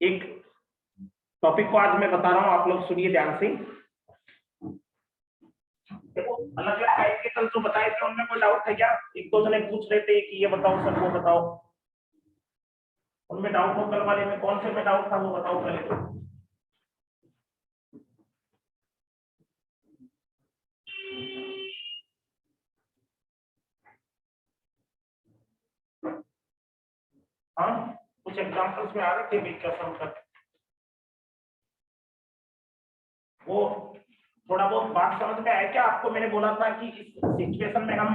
एक टॉपिक को आज मैं बता रहा हूं, आप लोग सुनिए ध्यान से। देखो अलग अलग टाइप के कल जो बताए थे उनमें कोई डाउट है क्या? एक दो जने पूछ रहे थे कि ये बताओ सर वो बताओ, उनमें डाउट हो कल वाले में, कौन से में डाउट था वो बताओ पहले तो। हाँ कुछ एग्जांपल्स में आ रहे थे बीच का समझ, वो थोड़ा बहुत बात समझ में आया क्या आपको? मैंने बोला था कि इस सिचुएशन में हम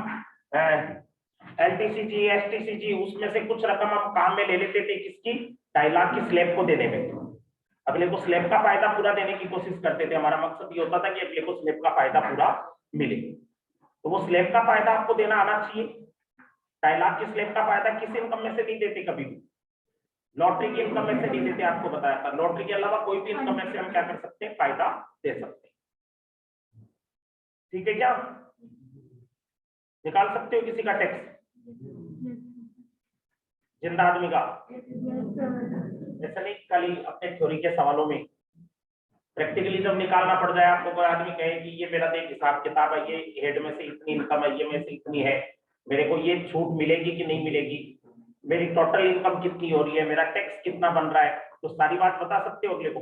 एलटीसीजी एसटीसीजी उसमें से कुछ रकम हम काम में ले लेते थे, किसकी? 2.5 लाख की स्लैब को देने में। अगले को स्लैब का फायदा पूरा देने की कोशिश करते थे। हमारा मकसद ये होता था कि अगले को स्लैब का फायदा पूरा मिले, तो वो स्लैब का फायदा आपको देना आना चाहिए। 2.5 लाख की स्लैब का फायदा किस इनकम में से नहीं देते कभी भी? लॉटरी की इनकम में से नहीं देते, आपको बताया था। लॉटरी के अलावा कोई भी इनकम में से हम क्या कर सकते हैं? फायदा दे सकते हैं। ठीक है क्या? निकाल सकते हो किसी का टैक्स? जिंदा आदमी का ऐसा नहीं, खाली अपने थ्योरी के सवालों में। प्रैक्टिकली जब निकालना पड़ जाए आपको, कोई आदमी कहे कि ये मेरा देख हिसाब किताब है, ये हेड में से इतनी इनकम है, ये में से इतनी है, मेरे को ये छूट मिलेगी कि नहीं मिलेगी, मेरी टोटल इनकम कितनी हो रही है, मेरा टैक्स कितना बन रहा है, तो सारी बात बता सकते हो अगले को।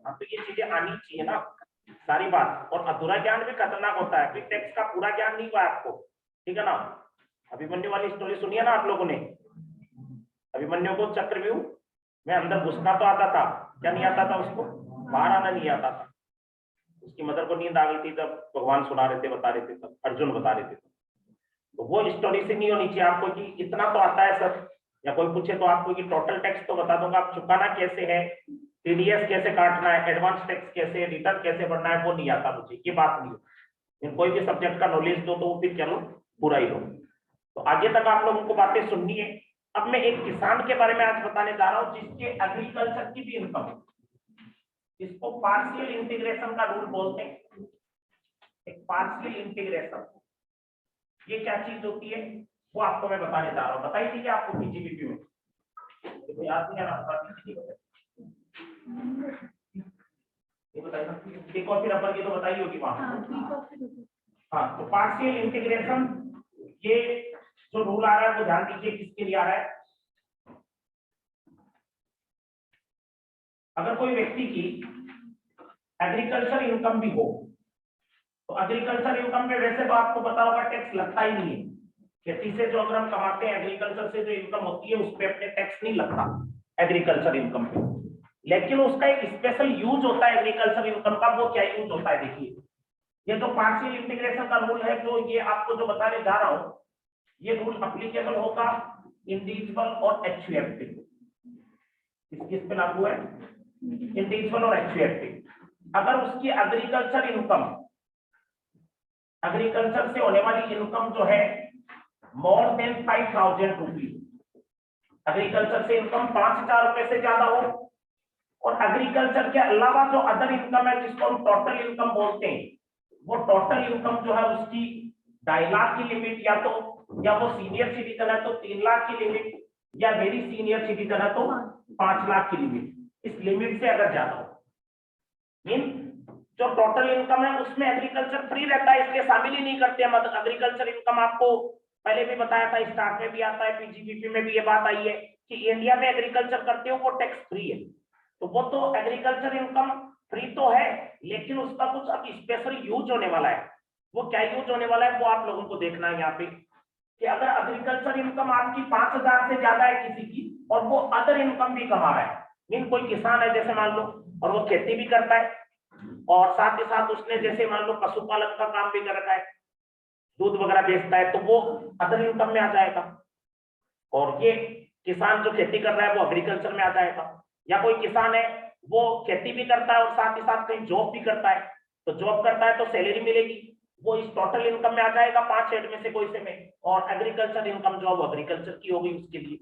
तो ये चीजें आनी चाहिए ना सारी बात। और अधूरा ज्ञान भी खतरनाक होता है, फिर टैक्स का पूरा ज्ञान नहीं हुआ आपको, ठीक है ना? अभिमन्यु वाली स्टोरी सुनिए ना आप लोगों ने। अभिमन्यु को चक्रव्यूह में अंदर घुसना तो आता था, क्या नहीं आता था उसको? बाहर आना नहीं आता था। उसकी मदर को नींद आ गई थी, तब भगवान सुना रहे थे, बता रहे थे, तब अर्जुन बता रहे थे। तो वो स्टोरी से नहीं होनी चाहिए आपको कि इतना तो आता है सर, या कोई पूछे तो आपको कि टोटल टैक्स तो बता दूंगा, आप चुकाना कैसे है, टीडीएस कैसे काटना है, एडवांस टैक्स कैसे, रिटर्न कैसे भरना है, वो नहीं आता मुझे, ये बात नहीं। कोई भी सब्जेक्ट का नॉलेज दो तो फिर चलो पूरा ही लो। तो आगे तक आप लोगों को बातें सुननी है। अब मैं एक किसान के बारे में आज बताने जा रहा हूं, जिसके एग्रीकल्चर की भी इनकम है। इसको पार्शियल इंटीग्रेशन का रूल बोलते हैं। एक पार्शियल इंटीग्रेशन, ये क्या चीज होती है वो आपको मैं बताने जा रहा हूं। बताइए ठीक है आपको पीजीबीपी में? तो याद नहीं आ रहा, ये बताइए। टी कॉफी रबर की तो बताई होगी वहां। हाँ, तो पार्शियल इंटीग्रेशन, ये जो रूल आ रहा है वो ध्यान दीजिए किसके लिए आ रहा है। अगर कोई व्यक्ति की एग्रीकल्चर इनकम भी हो, तो एग्रीकल्चर इनकम में वैसे तो आपको पता होगा टैक्स लगता ही नहीं है। खेती से जो अगर हम कमाते हैं, एग्रीकल्चर से जो इनकम होती है उस पर अपने टैक्स नहीं लगता एग्रीकल्चर इनकम पे। लेकिन उसका एक स्पेशल यूज होता है एग्रीकल्चर इनकम का। वो क्या यूज होता है देखिए, ये जो पार्शियल इंटीग्रेशन का रूल है, जो ये आपको जो बताने जा रहा हूं, ये रूल अप्लीकेबल होगा इंडिविजुअल और एचयूएफ पे। किस पे लागू है? इंडिविजुअल और एचयूएफ। अगर उसकी एग्रीकल्चर इनकम, एग्रीकल्चर से होने वाली इनकम जो है मोर देन 5,000 रुपीज, एग्रीकल्चर से इनकम 5,000 रुपए से ज्यादा हो, और एग्रीकल्चर के अलावा जो अदर इनकम है जिसको हम टोटल इनकम बोलते हैं, वो टोटल इनकम जो है उसकी 2.5 लाख की लिमिट, या वो सीनियर सिटीजन है तो 3 लाख की लिमिट, या वेरी सीनियर सिटीजन है तो 5 लाख की लिमिट। इस लिमिट से अगर ज्यादा हो, मीन जो टोटल इनकम है उसमें एग्रीकल्चर फ्री रहता है, इसलिए शामिल ही नहीं करते। मतलब एग्रीकल्चर इनकम आपको पहले भी बताया था, स्टार्ट में भी आता है, पीजीबीपी में भी ये बात आई है कि इंडिया में एग्रीकल्चर करते हो वो टैक्स फ्री है। तो वो तो एग्रीकल्चर इनकम फ्री तो है, लेकिन उसका कुछ अब स्पेशल यूज होने वाला है। वो क्या यूज होने वाला है वो आप लोगों को देखना है यहाँ पे, कि अगर एग्रीकल्चर इनकम आपकी 5,000 से ज्यादा है किसी की, और वो अदर इनकम भी कमा रहा है, मीन कोई किसान है जैसे मान लो, और वो खेती भी करता है, और साथ ही साथ उसने जैसे मान लो पशुपालन का काम भी कर रखा है, दूध वगैरह बेचता है, तो वो अदर इनकम में आ जाएगा। और ये किसान जो खेती कर रहा है वो एग्रीकल्चर में आ जाएगा। या कोई किसान है वो खेती भी करता है और साथ ही साथ कहीं जॉब भी करता है, तो जॉब करता है तो सैलरी मिलेगी, वो इस टोटल इनकम में आ जाएगा 5 हेड में से कोई से में। और एग्रीकल्चर इनकम जो है एग्रीकल्चर की होगी उसके लिए।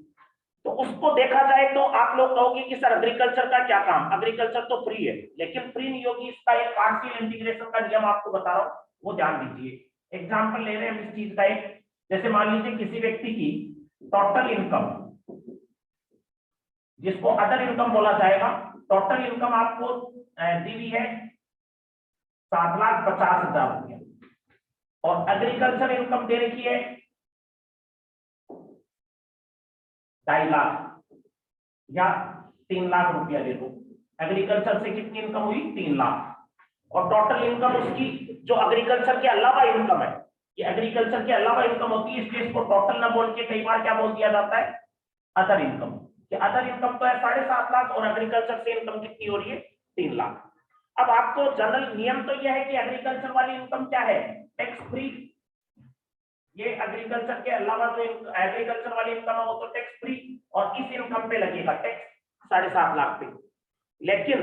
तो उसको देखा जाए तो आप लोग कहोगे कि सर एग्रीकल्चर का क्या काम, एग्रीकल्चर तो फ्री है, लेकिन फ्री नहीं होगी। इसका एक पार्शियल इंटीग्रेशन का नियम आपको बता रहा हूं, वो ध्यान दीजिए। एग्जाम्पल ले रहे हैं हम इस चीज का एक, जैसे मान लीजिए किसी व्यक्ति की टोटल इनकम, जिसको अदर इनकम बोला जाएगा, टोटल इनकम आपको दी हुई है 7,50,000 रुपया, और एग्रीकल्चर इनकम दे रखी है 2.5 लाख या 3 लाख रुपया ले लो। एग्रीकल्चर से कितनी इनकम हुई? 3 लाख। और टोटल इनकम उसकी जो एग्रीकल्चर के अलावा इनकम है, ये एग्रीकल्चर के अलावा इनकम होती है, इसलिए इसको टोटल ना बोल के कई बार क्या बोल दिया जाता है? Other income. कि अदर इनकम तो है 7.5 लाख और एग्रीकल्चर से इनकम कितनी हो रही है? 3 लाख। अब आपको जनरल नियम तो यह है कि एग्रीकल्चर वाली इनकम क्या है? Tax free. ये एग्रीकल्चर के अलावा जो एग्रीकल्चर वाली इनकम है वो तो टैक्स फ्री, और इस इनकम पे लगेगा टैक्स 7.5 लाख पे। लेकिन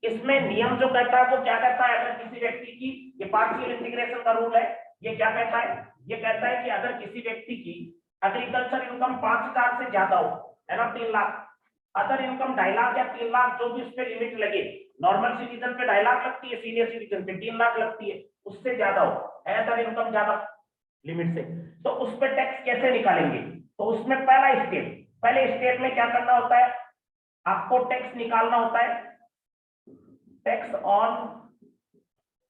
इसमें नियम जो कहता है वो क्या कहता है? अगर किसी व्यक्ति की, ये पार्शियल इंटीग्रेशन का रूल है, ये क्या कहता है? ये कहता है कि अगर किसी व्यक्ति की एग्रीकल्चर इनकम 5,000 से ज्यादा हो, है ना, 3 लाख, अदर इनकम 2.5 लाख या 3 लाख, जो भी उस पर लिमिट लगे, नॉर्मल सिटीजन पे 2.5 लाख लगती है, सीनियर सिटीजन पे 3 लाख लगती है, उससे ज्यादा हो, अदर इनकम ज्यादा लिमिट से, तो उस पर टैक्स कैसे निकालेंगे? तो उसमें पहले स्टेप में क्या करना होता है? आपको टैक्स निकालना होता है, tax on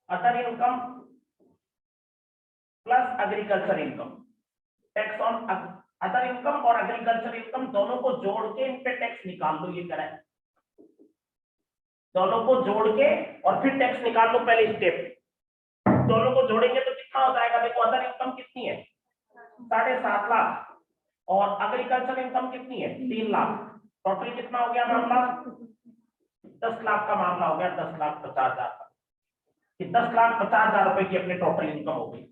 other income plus agriculture income. Tax on other income और एग्रीकल्चर इनकम दोनों को जोड़ के इन पे टैक्स निकाल लो, ये करें, दोनों को जोड़ के और फिर टैक्स निकाल लो। पहले स्टेप दोनों को जोड़ेंगे तो कितना हो जाएगा? देखो, अदर इनकम कितनी है? 7.5 लाख, और एग्रीकल्चर इनकम कितनी है? 3 लाख। टोटल कितना हो गया मामला? 10 लाख का मामला हो गया, 10,50,000 का। 10,50,000 रुपए की अपने टोटल इनकम हो गई।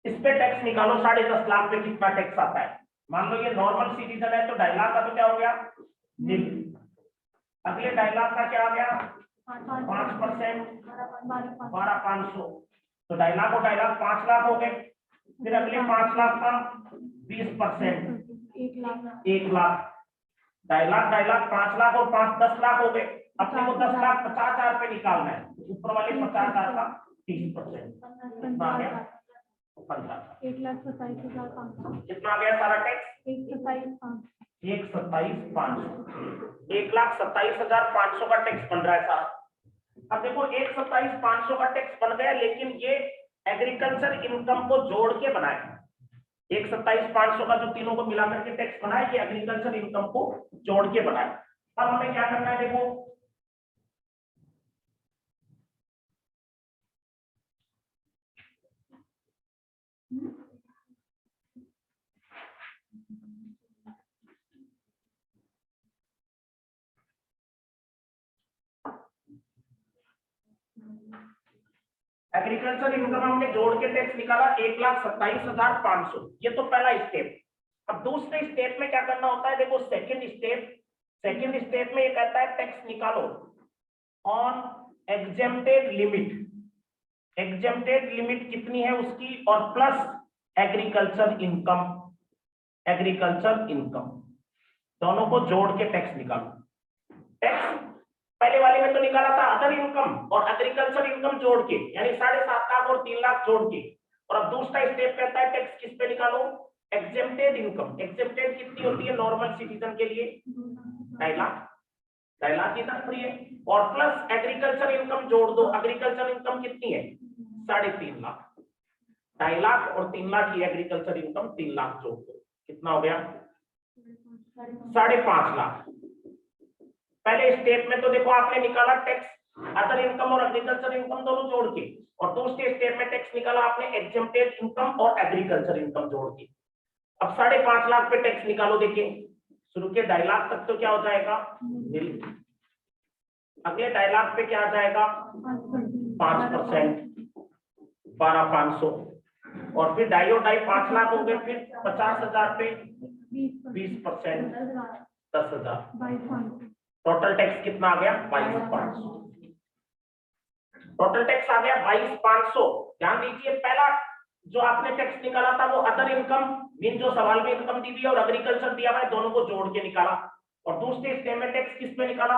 इस पे टैक्स निकालो, 10.5 लाख पे कितना टैक्स आता है? मान लो ये नॉर्मल सिटीजन है तो 2.5 लाख का तो क्या हो गया? नील। अगले 2.5 लाख का क्या आ गया? 5%, 12,500। तो 2.5 लाख और 2.5 लाख 5 लाख हो गए। फिर अगले 5 लाख का 20%, 1 लाख। 2.5 लाख, 2.5 लाख, 5 लाख और 5, 10 लाख हो गए। अपने को 10,50,000 पे निकालना है, ऊपर वाले 50,000 का 30%, कितना आ गया? 1,27,500। कितना आ गया सारा टैक्स? 1,27,500। 1,27,500 का टैक्स बन रहा है सारा। अब देखो 1,27,500 का टैक्स बन गया, लेकिन ये एग्रीकल्चर इनकम को जोड़ के बनाया। 1,27,500 का जो तीनों को मिला करके टैक्स बनाया, ये एग्रीकल्चर इनकम को जोड़ के बनाया। अब हमें क्या करना है? देखो, एग्रीकल्चर इनकम हमने जोड़ के टैक्स निकाला 1,27,500, ये तो पहला स्टेप। अब दूसरे स्टेप में क्या करना होता है? देखो, सेकंड स्टेप में ये कहता है टैक्स निकालो on exempted limit. Exempted limit कितनी है उसकी, और प्लस एग्रीकल्चर इनकम दोनों को जोड़ के टैक्स निकालो। टैक्स पहले वाले में तो निकाला था अदर इनकम और एग्रीकल्चर इनकम जोड़ के, यानी 7.5 लाख और 3 लाख जोड़ के। और अब दूसरा स्टेप कहता है टैक्स किस पे निकालो? Exempted income. एग्जेम्प्टेड कितनी होती है नॉर्मल सिटीजन के लिए? 2.5 लाख। 2.5 लाख की तक फ्री है, और प्लस एग्रीकल्चर इनकम जोड़ दो। एग्रीकल्चर इनकम कितनी है? 3.5 लाख। 2.5 लाख और 3 लाख की एग्रीकल्चर इनकम 3 लाख जोड़ दो, कितना हो गया? 5.5 लाख। पहले स्टेप में तो देखो आपने निकाला टैक्स अदर इनकम और एग्रीकल्चर इनकम दोनों जोड़ के, और दूसरे स्टेप में टैक्स निकाला आपने एग्जेम्प्टेड इनकम और एग्रीकल्चर इनकम जोड़ के। अब 5.5 लाख पे टैक्स निकालो। देखिए, शुरू के 2.5 लाख तक तो क्या हो जाएगा? नील। अगले 2.5 लाख पे क्या आ जाएगा? 5%, 12,500, और फिर 2.5 और 2.5 5 लाख हो गए। फिर 50,000 पे 20%, 10,000। टोटल टैक्स कितना आ गया? 22,500। टोटल टैक्स आ गया 22,500। ध्यान दीजिए, पहला जो आपने टैक्स निकाला था वो अदर इनकम, मीन जो सवाल में इनकम दी हुई है और एग्रीकल्चर दिया हुआ है, दोनों को जोड़ के निकाला। और दूसरे स्टेप में टैक्स किस पे निकाला?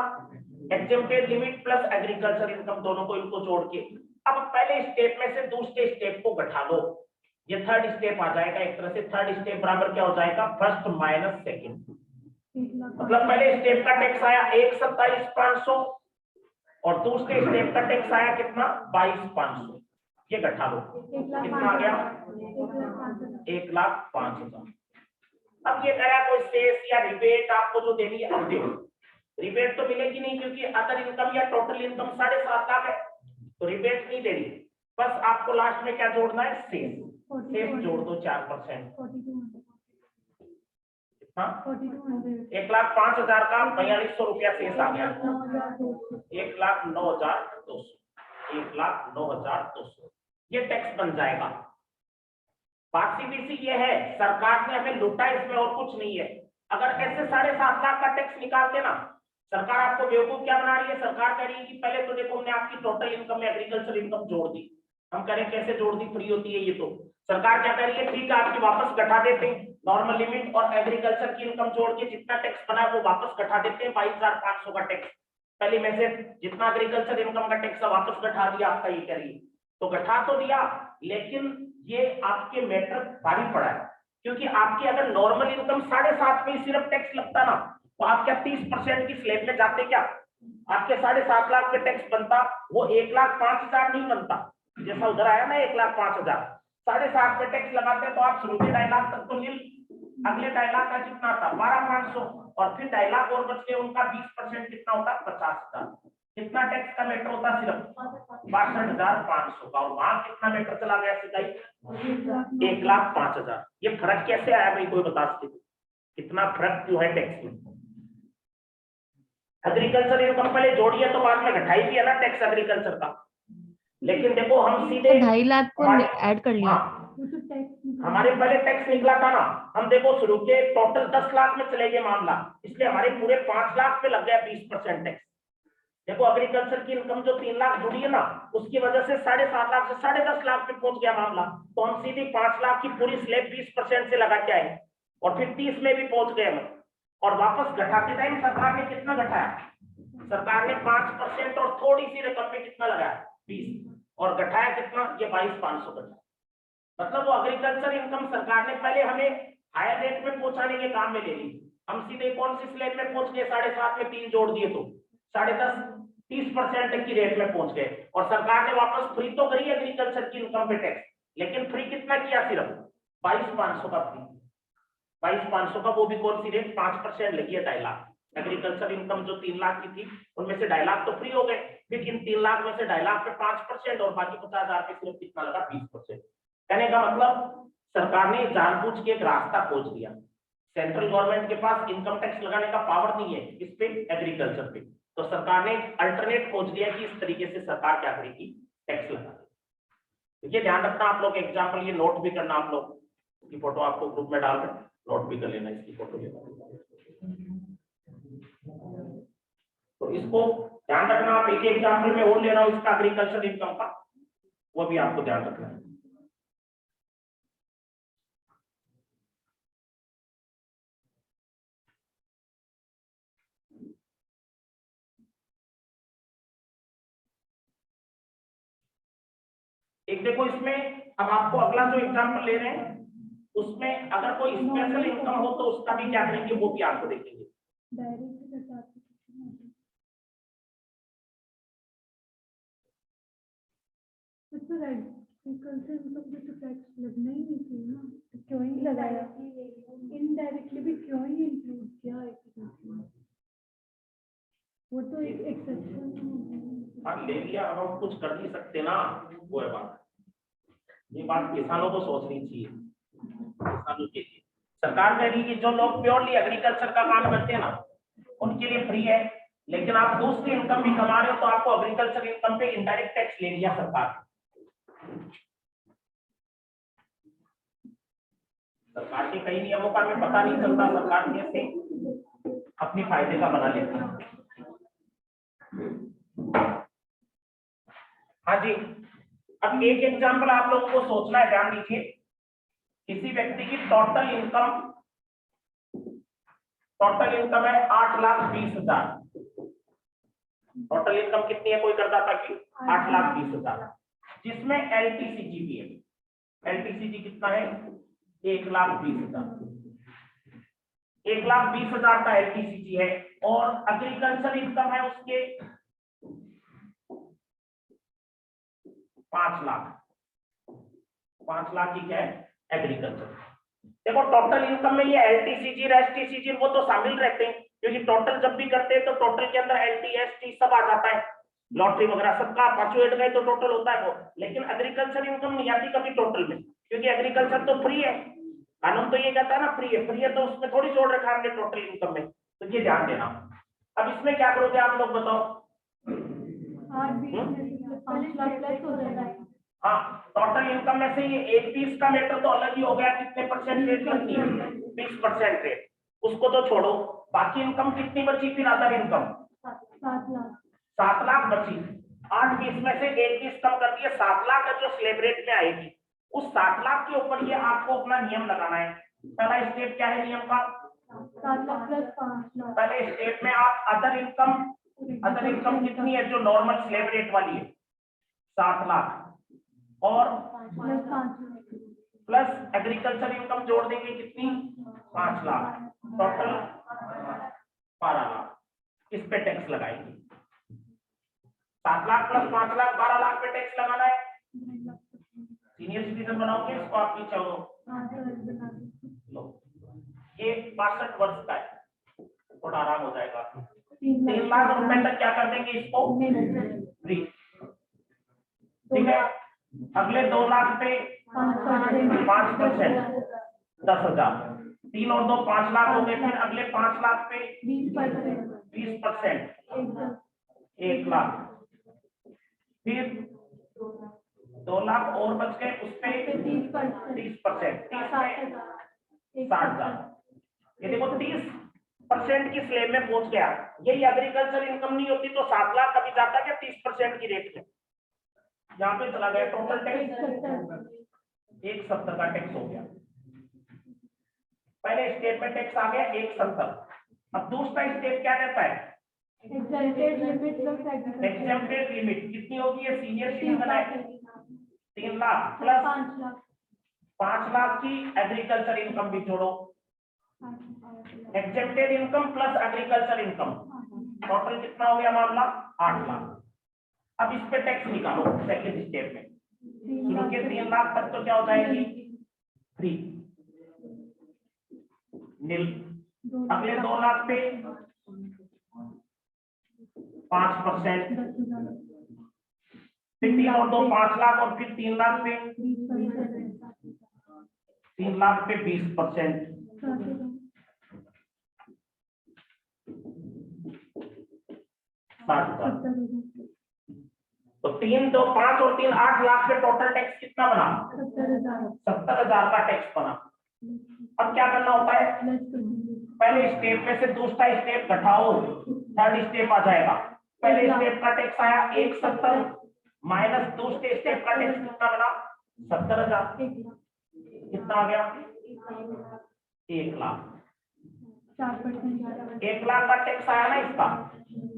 Exempted limit plus agriculture income, दोनों को इनको जोड़ के। अब पहले स्टेप में से दूसरे स्टेप को घटा लो। ये थर्ड स्टेप आ जाएगा। एक तरह से थर्ड स्टेप बराबर क्या हो जाएगा, फर्स्ट माइनस सेकंड। 1,00,000 मतलब पहले स्टेप का टैक्स आया 1,27,500 और दूसरे स्टेप का टैक्स आया कितना 22,500। ये घटा लो, कितना आ गया 1,05,000। अब ये कह रहा कोई सेस या रिबेट आपको जो देनी है, अब देखो रिबेट तो मिलेगी नहीं क्योंकि अदर इनकम या टोटल इनकम 7.5 लाख है, तो रिबेट नहीं देनी। बस आपको लास्ट में क्या जोड़ना है, सेस। सेस जोड़ दो 4%। 1,05,000 का 4,200 रुपया शेष आ गया। 1,09,200, 1,09,200 ये टैक्स बन जाएगा। बात सीधी सी ये है, सरकार ने हमें लूटा, इसमें और कुछ नहीं है। अगर ऐसे 7.5 लाख का टैक्स निकालते ना, सरकार आपको बेवकूफ क्या बना रही है, सरकार कह रही है कि पहले तो देखो हमने आपकी टोटल इनकम में एग्रीकल्चर इनकम जोड़ दी। हम कह रहे हैं कैसे जोड़ दी, फ्री होती है ये तो। सरकार क्या कह रही है, ठीक है आपकी वापस घटा देते हैं नॉर्मल लिमिट और एग्रीकल्चर की इनकम जोड़ के जितना टैक्स बना है वो वापस घटा देते हैं 22,500 का टैक्स। पहले में से जितना एग्रीकल्चर इनकम का टैक्स वापस घटा दिया आपका, ये कह रही है। तो घटा तो दिया, लेकिन ये आपके मैटर भारी पड़ा है, क्योंकि आपकी अगर नॉर्मल इनकम 7.5 में सिर्फ टैक्स लगता ना, तो आप क्या 30% की स्लैब में जाते, क्या आपके 7.5 लाख के टैक्स बनता, वो 1,05,000 नहीं बनता जैसा उधर आया ना 1,05,000। 7.5 पे टैक्स लगाते तो आप शुरू के 2.5 लाख तक तो नील, अगले 2.5 लाख का कितना था 12,500, और फिर 2.5 लाख और बच गए, उनका 20% कितना होता 50,000। कितना टैक्स का मैटर होता, सिर्फ 62,500 का, और वहां कितना मैटर चला गया सिधाई 1,05,000। ये फर्क कैसे आया भाई, कोई बता सकते, कितना फर्क क्यों है टैक्स में। एग्रीकल्चर इनकम पहले जोड़िए तो बाद में घटाई भी है ना टैक्स एग्रीकल्चर का, लेकिन देखो हम सीधे 2.5 लाख को ऐड कर लिया। हमारे पहले टैक्स निकला था ना, हम देखो शुरू के टोटल 10 लाख में चले गए मामला, इसलिए हमारे पूरे 5 लाख पे लग गया 20% टैक्स। देखो एग्रीकल्चर की इनकम जो 3 लाख जुड़ी है ना, उसकी वजह से 7.5 लाख से 10.5 लाख पे पहुंच गया मामला, तो हम सीधे 5 लाख की पूरी स्लैब 20% से लगा के आए, और फिर 30 में भी पहुंच गए हम। और वापस घटाते टाइम सरकार ने कितना घटाया, सरकार ने 5% और थोड़ी सी रकम में कितना लगाया 20, और घटाया कितना, ये 22,500 घटाया। मतलब वो एग्रीकल्चर इनकम सरकार ने पहले हमें हायर रेट में पहुंचाने के काम में ले ली, हम सीधे कौन सी स्लैब में पहुंच गए, 7.5 में 3 जोड़ दिए तो 10.5 30% की रेट में पहुंच गए, और सरकार ने वापस फ्री तो करी एग्रीकल्चर की इनकम पे टैक्स, लेकिन फ्री कितना किया, सिर्फ 22,500 का फ्री, 22,500 का, वो भी कौन सी रेट 5% लगी है 2.5 लाख। एग्रीकल्चर इनकम जो 3 लाख की थी उनमें से 2.5 लाख तो फ्री हो गए, फिर इन 3 लाख में से 2.5 लाख पे 5% और बाकी 50,000 पे सिर्फ कितना लगा 20%। कहने का मतलब सरकार ने जानबूझ के एक रास्ता खोज लिया, सेंट्रल गवर्नमेंट के पास इनकम टैक्स लगाने का पावर नहीं है इस पे एग्रीकल्चर पे, तो सरकार ने अल्टरनेट खोज लिया कि इस तरीके से सरकार क्या करेगी, टैक्स लगा। ये ध्यान रखना आप लोग, एग्जाम्पल ये नोट भी करना, आप लोग की फोटो आपको ग्रुप में डाल दें, नोट भी कर लेना इसकी फोटो लेना। तो इसको ध्यान रखना, आप एक एग्जाम्पल में और ले रहा हूं इसका एग्रीकल्चर इनकम का, वो भी आपको ध्यान रखना है। एक देखो इसमें, अब आपको अगला जो एग्जाम्पल ले रहे हैं उसमें अगर कोई स्पेशल इनकम हो तो उसका भी क्या करेंगे, वो भी आपको देखेंगे। टैक्स लगना ही नहीं चाहिए ना, तो क्यों ही लगाया, इनडायरेक्टली भी क्यों ही इंक्लूड किया है, वो तो एक एक्सेप्शन। हाँ ले लिया, अब हम कुछ कर नहीं सकते ना, वो है बात। ये बात किसानों को सोचनी चाहिए, किसानों के लिए सरकार कह रही कि जो लोग प्योरली एग्रीकल्चर का काम करते हैं ना उनके लिए फ्री है, लेकिन आप दूसरी इनकम भी कमा रहे हो तो आपको एग्रीकल्चर इनकम पे इनडायरेक्ट टैक्स ले लिया सरकार। सरकार के कई नियमों का हमें पता नहीं चलता, सरकार कैसे अपनी फायदे का बना लेती है। हाँ जी, अब एक एग्जांपल आप लोगों को सोचना है, ध्यान दीजिए। किसी व्यक्ति की टोटल इनकम है 8,20,000। टोटल इनकम कितनी है, कोई करता था कि 8,20,000, जिसमें LTCG भी है। LTCG कितना है? 1,20,000। 1,20,000 का LTCG है और एग्रीकल्चर इनकम है उसके 5 लाख। 5 लाख की क्या है? एग्रीकल्चर। देखो टोटल इनकम में ये LTCG रेस्टीसीजी वो तो शामिल रहते हैं, क्योंकि टोटल जब भी करते हैं तो टोटल के अंदर LT ST सब आ जाता है, लॉटरी वगैरह सबका पांचों गए तो टोटल होता है वो। लेकिन एग्रीकल्चर इनकम नहीं आती कभी टोटल में, क्योंकि एग्रीकल्चर तो फ्री है, कानून तो ये कहता है ना फ्री है तो उसमें थोड़ी जोड़ रखा हमने टोटल इनकम में, तो ये ध्यान देना। अब इसमें क्या करोगे आप लोग बताओ? 5 लाख प्लस हो जाएगा। हाँ, टोटल इनकम में से ये 31 का मैटर तो अलग ही हो गया, कितने परसेंट रेट लगती है? 20% रेट, उसको तो छोड़ो। बाकी इनकम कितनी बची फिर? Other income 7 lakh. 7 लाख बची। 8-20 में से 31 कम कर दिए, 7 लाख है जो स्लैब रेट में आएगी। उस 7 लाख के ऊपर ये आपको अपना नियम लगाना है। पहला स्टेप क्या है नियम का? 7 लाख प्लस 5 लाख। पहले स्टेप में आप अदर इनकम कितनी है जो नॉर्मल स्लैब रेट वाली है? 7 लाख और plus 5 lakh plus agriculture income जोड़ देंगे कितनी? 5 लाख, टोटल 12 लाख। इस पे टैक्स लगाएंगे। 7 लाख प्लस 5 लाख 12 लाख पे टैक्स लगाना है। सीनियर सिटीजन बनाओगे इसको आप? नीचे लो, ये 62 वर्ष का है, थोड़ा आराम हो जाएगा। 3 लाख रुपए तक क्या कर देंगे इसको? फ्री। ठीक है, अगले 2 लाख पे 5%, 10,000। 3 और 2 5 लाख हो गए। फिर अगले 5 लाख पे 20%, 1 लाख। फिर 2 लाख और बच गए, उस पे 30%, 60,000। ये देखो 30% की स्लैब में पहुंच गया। यही एग्रीकल्चर इनकम नहीं होती तो 7 लाख कभी जाता क्या 30% की रेट में? यहाँ पे चला गया। टोटल टैक्स 170 का टैक्स हो गया। पहले स्टेप में टैक्स आ गया 170। अब दूसरा स्टेप क्या रहता है? एग्जेम्प्टेड लिमिट कितनी होगी? ये सीनियर सिटीजन है 3 लाख प्लस 5 लाख की एग्रीकल्चर इनकम भी जोड़ो। Exempted income plus agriculture income total कितना हो गया मामला? 8 लाख। अब इस पे टैक्स निकालो सेकंड स्टेप में। शुरू के 3 लाख तक तो क्या हो जाएगी? फ्री, नील। अगले 2 लाख पे 5%, फिर 3 और 2 5 लाख और फिर 3 लाख पे 3 लाख पे 20%, 60,000। तो 3 2 5 और 3 8 लाख पे टोटल टैक्स कितना बना? 70,000 का टैक्स बना। अब क्या करना होता है? पहले स्टेप में से दूसरा स्टेप घटाओ, थर्ड स्टेप आ जाएगा। पहले स्टेप का टैक्स आया 170 माइनस दूसरे स्टेप का टैक्स कितना बना? 70,000। कितना आ गया? 1 लाख। 1 लाख का टैक्स आया ना इसका,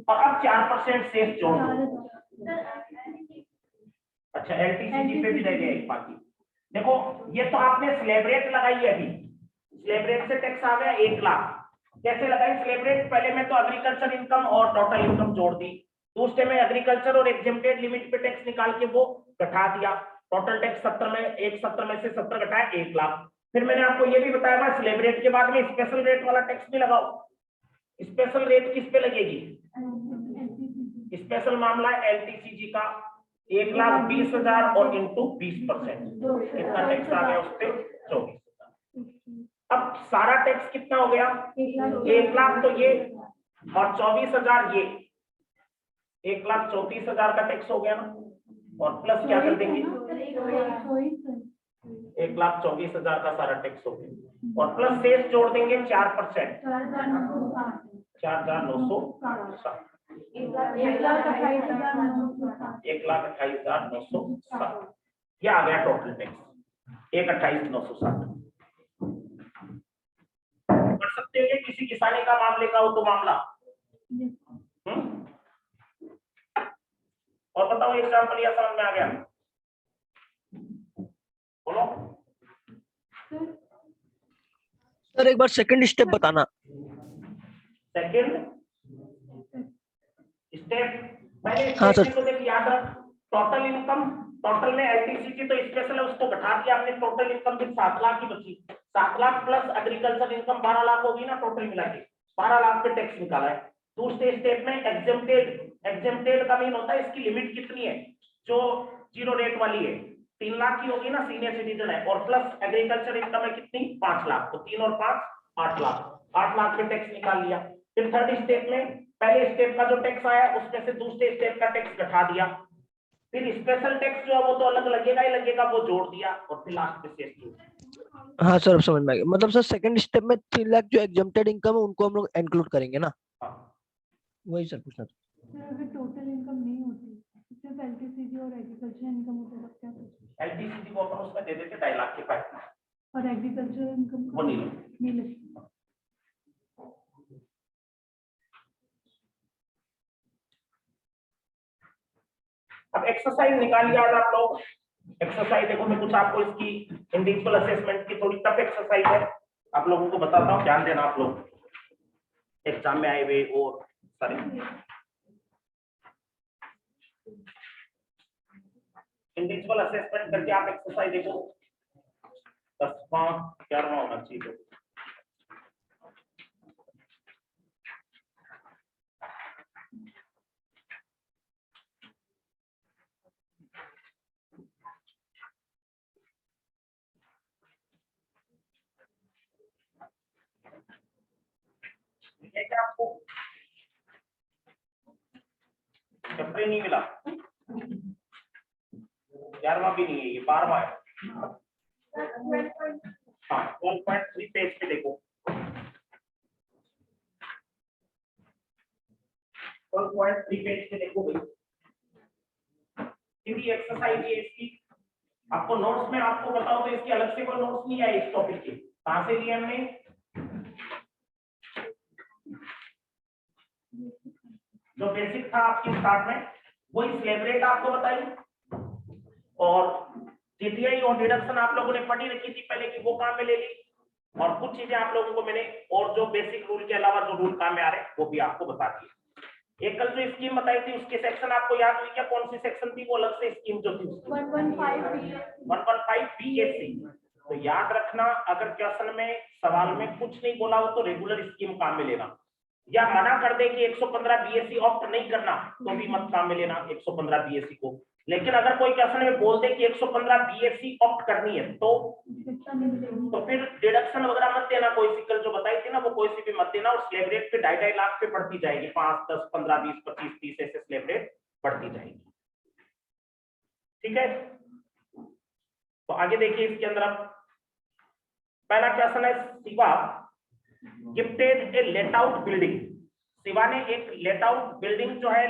और अब 4% शेष जोड़ दो। अच्छा, LTCG पे भी रह गया एक बाकी। देखो ये तो आपने स्लैब रेट लगाई है, अभी स्लैब रेट से टैक्स आ गया 1 लाख। कैसे लगाई स्लैब रेट? पहले में तो एग्रीकल्चर इनकम और टोटल इनकम जोड़ दी, दूसरे में एग्रीकल्चर और एग्जेम्प्टेड लिमिट पे टैक्स निकाल के वो घटा दिया। टोटल टैक्स 70 में 170 में से 70 घटाया 1 लाख। फिर मैंने आपको ये भी बताया था स्लैब रेट के बाद में स्पेशल रेट वाला टैक्स भी लगाओ। स्पेशल रेट किस पे लगेगी? स्पेशल मामला है LTCG का 1,20,000 और इंटू 20%, कितना टैक्स आ गया उस पे? 24,000। अब सारा टैक्स कितना हो गया? 1 लाख तो ये और 24,000 ये, 1,34,000 का टैक्स हो गया ना। और प्लस क्या कर देंगे? 1,24,000 का सारा टैक्स हो गया और प्लस शेष जोड़ देंगे 4%, 4,960, 1,28,960। ये आ गया टोटल टैक्स 1,28,960। कर सकते हैं किसी किसानी का मामले का हो तो मामला। और बताओ एग्जाम्पल या समझ में आ गया? बोलो। सर एक बार सेकंड स्टेप बताना। सेकंड स्टेप, पहले हाँ स्टेप सर। में तो देख याद रख, टोटल इनकम, टोटल में एलटीसी तो स्पेशल है, उसको घटा दिया आपने, टोटल इनकम भी 7 लाख की बची। 7 lakh plus agriculture income 12 lakh होगी ना टोटल मिला के, 12 लाख पे टैक्स निकाला है। दूसरे स्टेप में एग्जेम्प्टेड का मीन होता है इसकी लिमिट कितनी है, जो जीरो रेट वाली है 3 लाख की होगी ना, सीनियर सिटीजन है, और प्लस एग्रीकल्चर इनकम है कितनी 5 लाख, तो 3 और 5 8 लाख, 8 लाख पे टैक्स निकाल लिया। फिर थर्ड स्टेप में पहले स्टेप का जो टैक्स आया उसमें से दूसरे स्टेप का टैक्स घटा दिया, फिर स्पेशल टैक्स जो है वो तो अलग लगेगा ही लगेगा, वो जोड़ दिया, और फिर लास्ट में शेष जोड़। हाँ सर अब समझ में आ गया, मतलब सर सेकंड स्टेप में 3 लाख जो एग्जम्प्टेड इनकम है उनको हम लोग इंक्लूड करेंगे ना, हाँ। वही सर पूछना था। सर अगर टोटल इनकम नहीं होती, सिर्फ एलटीसीजी और एग्रीकल्चर इनकम होता तब क्या कुछ, एलटीसीजी को अपन उसमें दे देते 2.5 लाख के पास, और एग्रीकल्चर इनकम वो नहीं लगती। अब एक्सरसाइज निकालिए आज आप लोग। एक्सरसाइज देखो, मैं कुछ आपको इसकी इंडिविजुअल असेसमेंट की थोड़ी टफ एक्सरसाइज है, आप लोगों को बताता हूँ, ध्यान देना आप लोग एग्जाम में आए हुए और सारे। इंडिविजुअल असेसमेंट करके आप एक्सरसाइज देखो, 10वां 11वां होना चाहिए। ये क्या आपको चैप्टर नहीं मिला, 11वां भी नहीं है, ये 12वां है। हाँ 12.3 पेज पे देखो, 12.3 पेज पे देखो भाई, कितनी एक्सरसाइज है इसकी। आपको नोट्स में आपको बताओ तो इसकी अलग से कोई नोट्स नहीं आए इस टॉपिक के, कहां से लिए हमने, जो बेसिक था आपके स्टार्ट में वही स्लैब रेट आपको बताई, और जीटीआई और डिडक्शन आप लोगों ने पढ़ी रखी थी पहले कि वो काम में ले ली, और कुछ चीजें आप लोगों को मैंने और जो बेसिक रूल के अलावा जो रूल काम में आ रहे हैं वो भी आपको बता दिए। एक कल जो स्कीम बताई थी उसके सेक्शन आपको याद हुई क्या, कौन सी सेक्शन थी वो, अलग से स्कीम जो थी 115 बीएससी। तो याद रखना, अगर क्वेश्चन में सवाल में कुछ नहीं बोला हो तो रेगुलर स्कीम काम में लेना, या मना कर दे कि 115 बीएससी ऑप्ट नहीं करना तो भी मत काम में लेना 115 बीएससी को। लेकिन अगर कोई क्वेश्चन में बोल दे कि 115 बीएससी ऑप्ट करनी है तो फिर डिडक्शन वगैरह मत देना, कोई सिकल जो बताई थी ना वो कोई सी भी मत देना, और स्लैब रेट पे 2.5 लाख पे बढ़ती जाएगी, 5 10 15 20 25 30 ऐसे स्लैब रेट बढ़ती जाएगी। ठीक है, तो आगे देखिए इसके अंदर अब पहला क्वेश्चन है, शिवा गिफ्टेड ए लेट आउट बिल्डिंग। शिवा ने एक लेट आउट बिल्डिंग जो है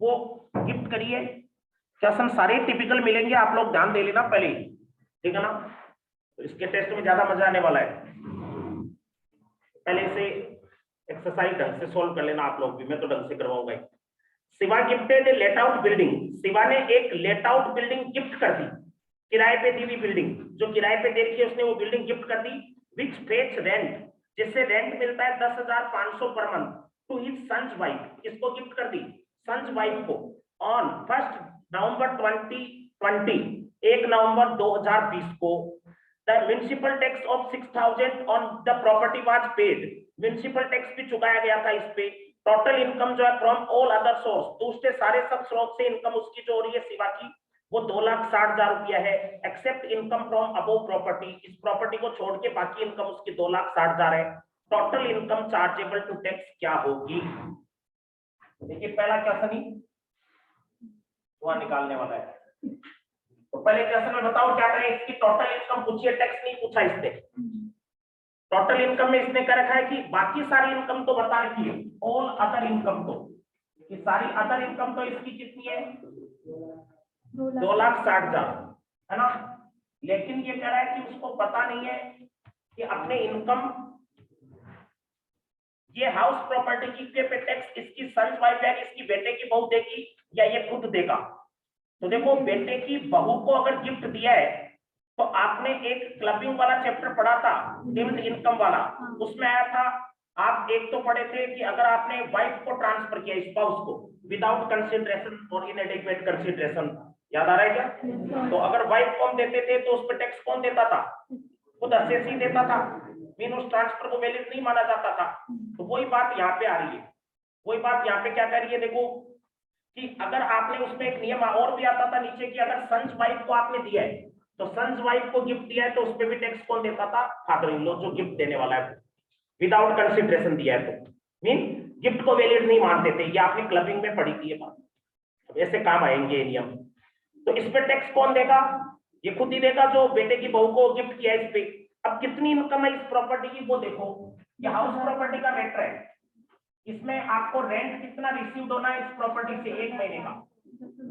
वो गिफ्ट करी है। क्वेश्चन सारे टिपिकल मिलेंगे, आप लोग ध्यान दे लेना पहले ही, ठीक है ना, तो इसके टेस्ट में ज्यादा मजा आने वाला है। पहले से एक्सरसाइज ढंग से सोल्व कर लेना आप लोग भी, मैं तो ढंग से करवाऊंगा। शिवा गिफ्टेड ए लेट आउट बिल्डिंग, शिवा ने एक लेट आउट बिल्डिंग गिफ्ट कर दी, किराए पे दी हुई बिल्डिंग, जो किराए पे दे रखी है उसने वो बिल्डिंग गिफ्ट कर दी, विच पेज रेंट, जिससे रेंट मिलता है 10,500 per month, to his son's wife, किसको गिफ्ट कर दी, सन्स वाइफ को, ऑन 1 नवंबर 2020, 1 नवंबर 2020 को। The municipal tax of 6,000 on the property was paid, municipal tax भी चुकाया गया था इस पे। टोटल इनकम जो है फ्रॉम ऑल अदर सोर्स, दूसरे सारे सब स्रोत से इनकम उसकी जो हो रही है शिवा की वो 2,60,000 रुपया है, except income from above property, इस प्रॉपर्टी को छोड़ के बाकी इनकम उसकी 2,60,000 है। Total income chargeable to tax क्या होगी। देखिए पहला क्वेश्चन ही वहां निकालने वाला है, तो पहले क्वेश्चन में बताओ क्या करें, इसकी टोटल इनकम पूछिए, टैक्स नहीं पूछा इससे। टोटल इनकम में इसने कर रखा है कि बाकी सारी इनकम तो बता रखी है, ऑल अदर इनकम, तो कि सारी अदर इनकम तो इसकी कितनी है 2,60,000 है ना, लेकिन ये कह रहा है कि उसको पता नहीं है कि अपने इनकम ये हाउस प्रॉपर्टी की पे टैक्स इसकी सन वाइफ है, इसकी बेटे की बहू देगी या ये खुद देगा। तो देखो बेटे की बहू को अगर गिफ्ट दिया है तो आपने एक क्लबिंग वाला चैप्टर पढ़ा था डिविडेंड इनकम वाला, उसमें आया था, आप एक तो पढ़े थे कि अगर आपने वाइफ को ट्रांसफर किया स्पाउस को विदाउट कंसिडरेशन और इनएडिक्वेट कंसिडरेशन, याद आ रहा है क्या? तो अगर वाइफ को हम देते थे तो उस पर टैक्स कौन देता था? खुद असेसी देता था, मीन उस ट्रांसफर को वैलिड नहीं माना जाता था। तो वही बात यहाँ पे आ रही है, वही बात यहाँ पे क्या कर रही है, देखो कि अगर आपने उसमें एक नियम और भी आता था नीचे कि अगर सन्स वाइफ को आपने दिया है तो सन्स वाइफ को गिफ्ट दिया है तो उस पर भी टैक्स कौन देता था? फादर इन लॉ, जो गिफ्ट देने वाला है, विदाउट कंसिडरेशन दिया है तो मीन गिफ्ट को वैलिड नहीं मानते थे। ये आपने क्लबिंग में पढ़ी थी ये बात, ऐसे काम आएंगे ये नियम। तो इस पे टैक्स कौन देगा? ये खुद ही देगा जो बेटे की बहू को गिफ्ट किया इस पे। अब कितनी इनकम है इस प्रॉपर्टी की वो देखो, ये हाउस प्रॉपर्टी का रेट है, इसमें आपको रेंट कितना रिसीव होना है इस प्रॉपर्टी से? 1 महीने का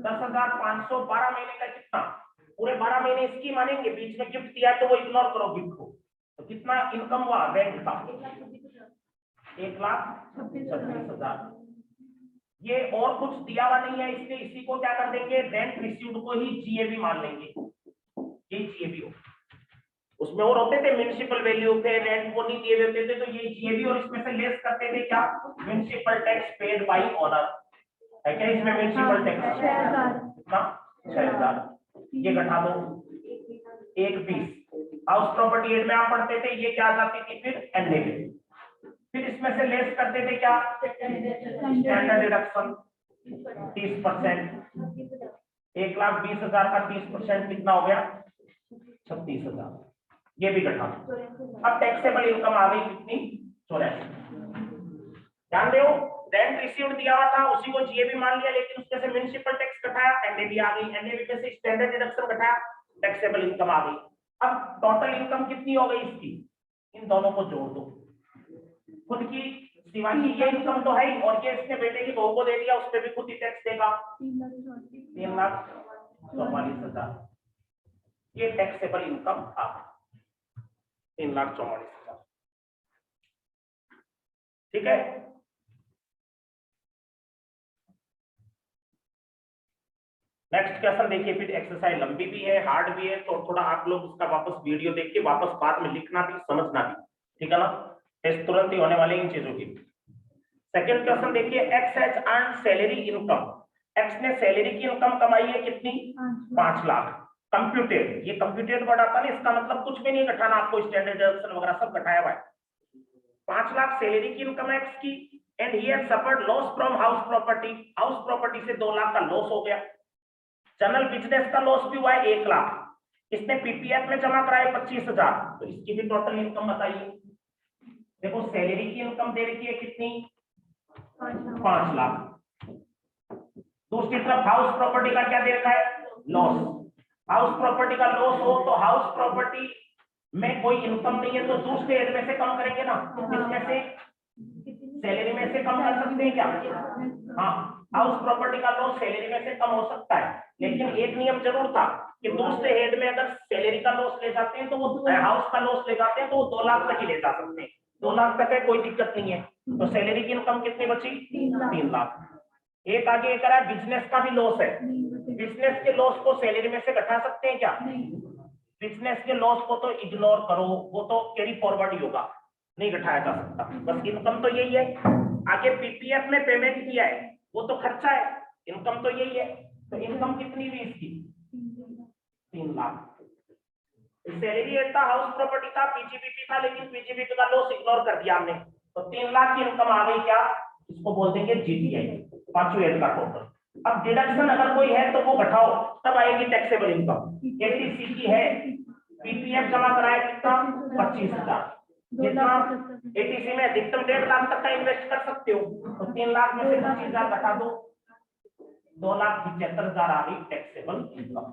10,500, 12 महीने का कितना? पूरे 12 महीने इसकी मानेंगे, बीच में गिफ्ट दिया तो वो इग्नोर करो गिफ्ट को। तो कितना इनकम हुआ रेंट का? 1,26,000। ये और कुछ दिया हुआ नहीं है, इसलिए इसी को क्या कर देंगे, रेंट रिसीव्ड को ही जीएबी मान लेंगे, ये जीएबी हो। उसमें और होते थे म्युनिसिपल वैल्यू थे, रेंट वो नहीं दिए होते थे, तो ये जीएबी और इसमें से लेस करते थे क्या? Municipal tax paid by owner है क्या? इसमें म्युनिसिपल टैक्स 6,000, ये घटा दो 1,20। हाउस प्रॉपर्टी एड में आप पढ़ते थे, ये क्या जाती थी फिर? एनएबी। फिर इसमें से लेस करते थे क्या? Standard deduction 30%। 1,20,000 का 30% कितना हो गया? 36,000। ये भी घटा। अब टैक्सेबल इनकम आ गई कितनी? 84। ध्यान दो, रेंट रिसीव्ड दिया हुआ था उसी को जीएबी मान लिया, लेकिन उसमें से म्युनिसिपल टैक्स घटाया, एनएबी आ गई, एनएबी में से स्टैंडर्ड डिडक्शन घटाया, टैक्सेबल इनकम आ गई। अब टोटल इनकम कितनी हो गई इसकी? इन दोनों को जोड़ दो, खुद की शिवानी ये इनकम तो है ही, और ये इसने बेटे की बहू को दे दिया, उस पर भी खुद ही टैक्स देगा 3,44,000। ये टैक्सेबल इनकम था 3,44,000। ठीक है, नेक्स्ट क्वेश्चन देखिए। फिर एक्सरसाइज लंबी भी है, हार्ड भी है, तो थोड़ा आप लोग उसका वापस वीडियो देख के वापस बाद में लिखना भी समझना भी, ठीक है ना? टेस्ट तुरंत ही होने वाले इन चीजों की। सेकंड क्वेश्चन देखिए, X has earn salary income. X ने सैलरी की इनकम कमाई है कितनी? 5 लाख। कंप्यूटेड, ये कंप्यूटेड वर्ड आता है, इसका मतलब कुछ भी नहीं घटाना आपको, स्टैंडर्ड डिडक्शन वगैरह सब घटाया हुआ है। 5 लाख सैलरी की इनकम एक्स की, and he has suffered loss from house property. House property से 2 लाख का लॉस हो गया। जनरल बिजनेस का लॉस भी हुआ है 1 लाख। इसने पीपीएफ में जमा कराए 25,000, तो इसकी भी टोटल इनकम बताइए। देखो सैलरी की इनकम दे रखी है कितनी? 5 लाख। दूसरी तरफ हाउस प्रॉपर्टी का क्या दे रखा है? लॉस। हाउस प्रॉपर्टी का लॉस हो तो हाउस प्रॉपर्टी में कोई इनकम नहीं है, तो दूसरे एड में से कम करेंगे ना, इसमें से सैलरी में से कम कर सकते हैं क्या? हाँ, हाउस प्रॉपर्टी का लॉस सैलरी में से कम हो सकता है, लेकिन एक नियम जरूर था कि दूसरे हेड में अगर सैलरी का लॉस ले जाते हैं तो वो हाउस का लॉस ले जाते हैं तो वो 2 लाख तक ही ले जा सकते हैं। 2 लाख तक है, कोई दिक्कत नहीं है। तो सैलरी की इनकम कितनी बची? 3 लाख। एक आगे करा बिजनेस का भी लॉस है, बिजनेस के लॉस को सैलरी में से घटा सकते हैं क्या? बिजनेस के लॉस को तो इग्नोर करो, वो तो कैरी फॉरवर्ड ही होगा, नहीं घटाया जा सकता। बस इनकम तो यही है। आगे पीपीएफ में पेमेंट किया है वो तो खर्चा है, इनकम तो यही है। तो इनकम कितनी हुई इसकी? 3 लाख। सैलरी एट था, हाउस प्रॉपर्टी था, पीजीबीपी था, लेकिन पीजीबीपी का लॉस इग्नोर कर दिया हमने, तो 3 लाख की इनकम आ गई क्या? इसको बोल देंगे जीटीआई, पांचों एड का टोटल। अब डिडक्शन अगर कोई है तो वो घटाओ, तब आएगी टैक्सेबल इनकम। एटीसी की है, पीपीएफ जमा कराया कितना? 25,000। जितना एटीसी में अधिकतम 1.5 लाख तक का इन्वेस्ट कर सकते हो, तो 3 लाख में से 25,000 घटा दो, 2,75,000 आ गई टैक्सेबल इनकम।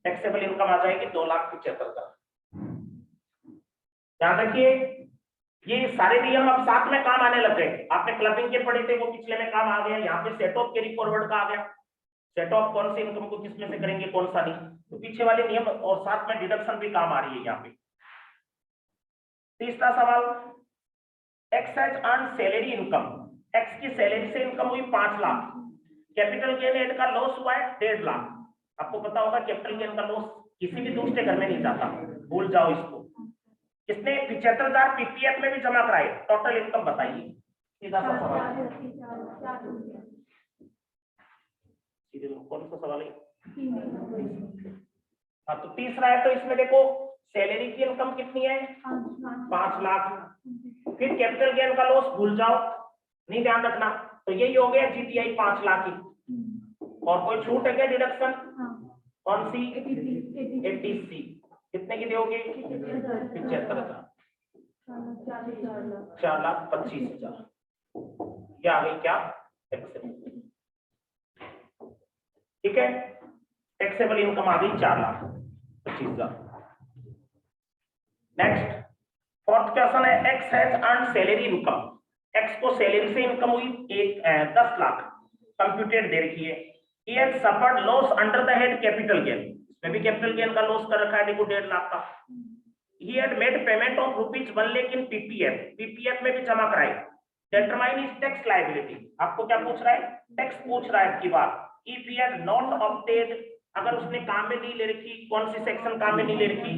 टैक्सेबल इनकम आ जाएगी 2,75,000। ध्यान रखिए, ये सारे नियम अब साथ में काम आने लग गए। आपने क्लबिंग के पढ़े थे, वो पिछले में काम आ गया। यहाँ पे सेट ऑफ कैरी फॉरवर्ड का आ गया, सेट ऑफ कौन सी इनकम को किसमें से करेंगे, कौन सा नहीं, तो पीछे वाले नियम और साथ में डिडक्शन भी काम आ रही है यहाँ पे। तीसरा सवाल, x has earn salary income. X की सैलरी से इनकम हुई 5 लाख। कैपिटल गेन एड का लॉस हुआ है 1.5 लाख। आपको पता होगा कैपिटल गेन का लॉस किसी भी दूसरे घर में नहीं जाता, भूल जाओ इसको। किसने 75,000 पीपीएफ में भी जमा कराए, टोटल इनकम बताइए, सीधा सा सवाल। सीधे कौन सा सवाल है? हाँ, तो तीसरा है, तो इसमें देखो सैलरी की इनकम कितनी है, 5 लाख। फिर कैपिटल गेन का लॉस भूल जाओ, नहीं ध्यान रखना, तो यही हो गया जीटीआई 5 लाख की। और कोई छूट है क्या डिडक्शन? कौन सी? 80C। कितने की दोगे? 75,000। 4,25,000। क्या आ गई? क्या टैक्सेबल? ठीक है, टैक्सेबल इनकम आ गई 4,25,000। नेक्स्ट फोर्थ क्वेश्चन है, x has earned salary income. X को सैलरी से इनकम हुई 10 लाख, कंप्यूटेड दे रखी है। He has suffered loss under the head capital gain, इसमें भी कैपिटल गेन का लॉस कर रखा है, देखो 1.5 लाख का। He had made payment of ₹1 lakh in PPF, PPF में भी जमा कराई। Determine his tax liability, आपको क्या पूछ रहा है? टैक्स पूछ रहा है की बात। If he had not obtained, अगर उसने काम में नहीं ले रखी, कौन सी सेक्शन काम में नहीं ले रखी?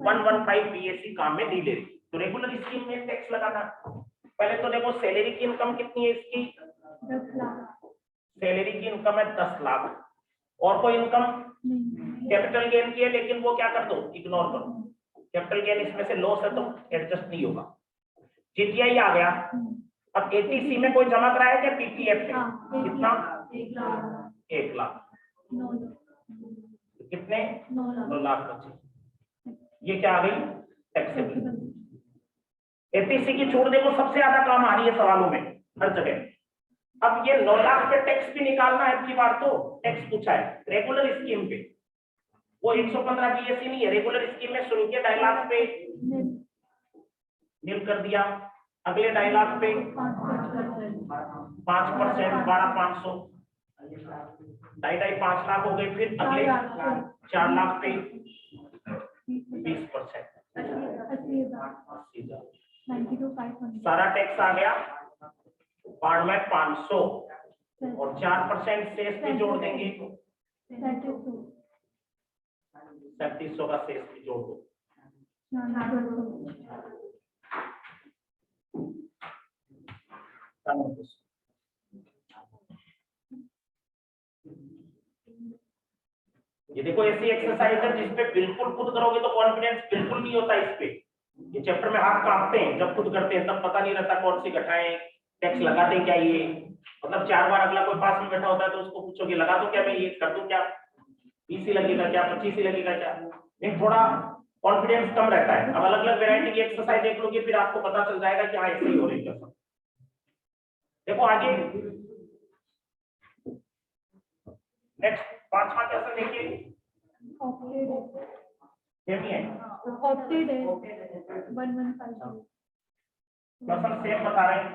115 BSc काम में नहीं ले रखी, तो रेगुलर स्कीम में टैक्स लगाना। पहले तो देखो सैलरी की इनकम कितनी है इसकी? 10 लाख। सैलरी की इनकम है 10 लाख। और कोई इनकम? कैपिटल गेन की है, लेकिन वो क्या कर दो, इग्नोर कर दो, कैपिटल गेन इसमें से लॉस है तो एडजस्ट नहीं होगा। जीटीआई आ गया। अब 80C में कोई जमा कराया क्या पीपीएफ में? कितना? 1 लाख। कितने? 9 लाख बचे। ये क्या आ गई? टैक्सेबल। 80C की छूट देखो सबसे ज्यादा काम आ रही है सवालों में हर जगह। अब ये 9 लाख पे टैक्स भी निकालना है, की बार तो टैक्स पूछा है रेगुलर स्कीम पे, वो 115 BSc नहीं है, रेगुलर स्कीम में शुरू के 2.5 लाख पे निल कर दिया, अगले 2.5 लाख पे 5%, 12,500, 2.5 5 लाख हो गए। फिर अगले 4 लाख पे 20%, 80,000। सारा टैक्स आ गया पार्ट में 500 और 4% शेष भी जोड़ देंगे, 3700 का शेष भी जोड़ दो। ये देखो ऐसी एक्सरसाइज है जिसपे बिल्कुल खुद करोगे तो कॉन्फिडेंस बिल्कुल नहीं होता इस पे। ये चैप्टर में हाथ कांपते हैं जब खुद करते हैं, तब पता नहीं रहता कौन सी घटाएं, टैक्स लगाते क्या ये, मतलब 4 बार अगला कोई पास में बैठा होता है तो उसको पूछोगे लगा दो क्या, मैं ये कर दूं क्या, 20 लगेगा क्या, 25 लगेगा क्या, एक थोड़ा कॉन्फिडेंस कम रहता है। अब अलग अलग वैरायटी की एक्सरसाइज देख लोगे फिर आपको पता चल जाएगा कि हाँ ऐसे ही हो रही है। देखो आगे नेक्स्ट 5वां क्वेश्चन देखिए, सेम ही है, ऑप्टेड है 115। क्वेश्चन सेम बता रहे हैं।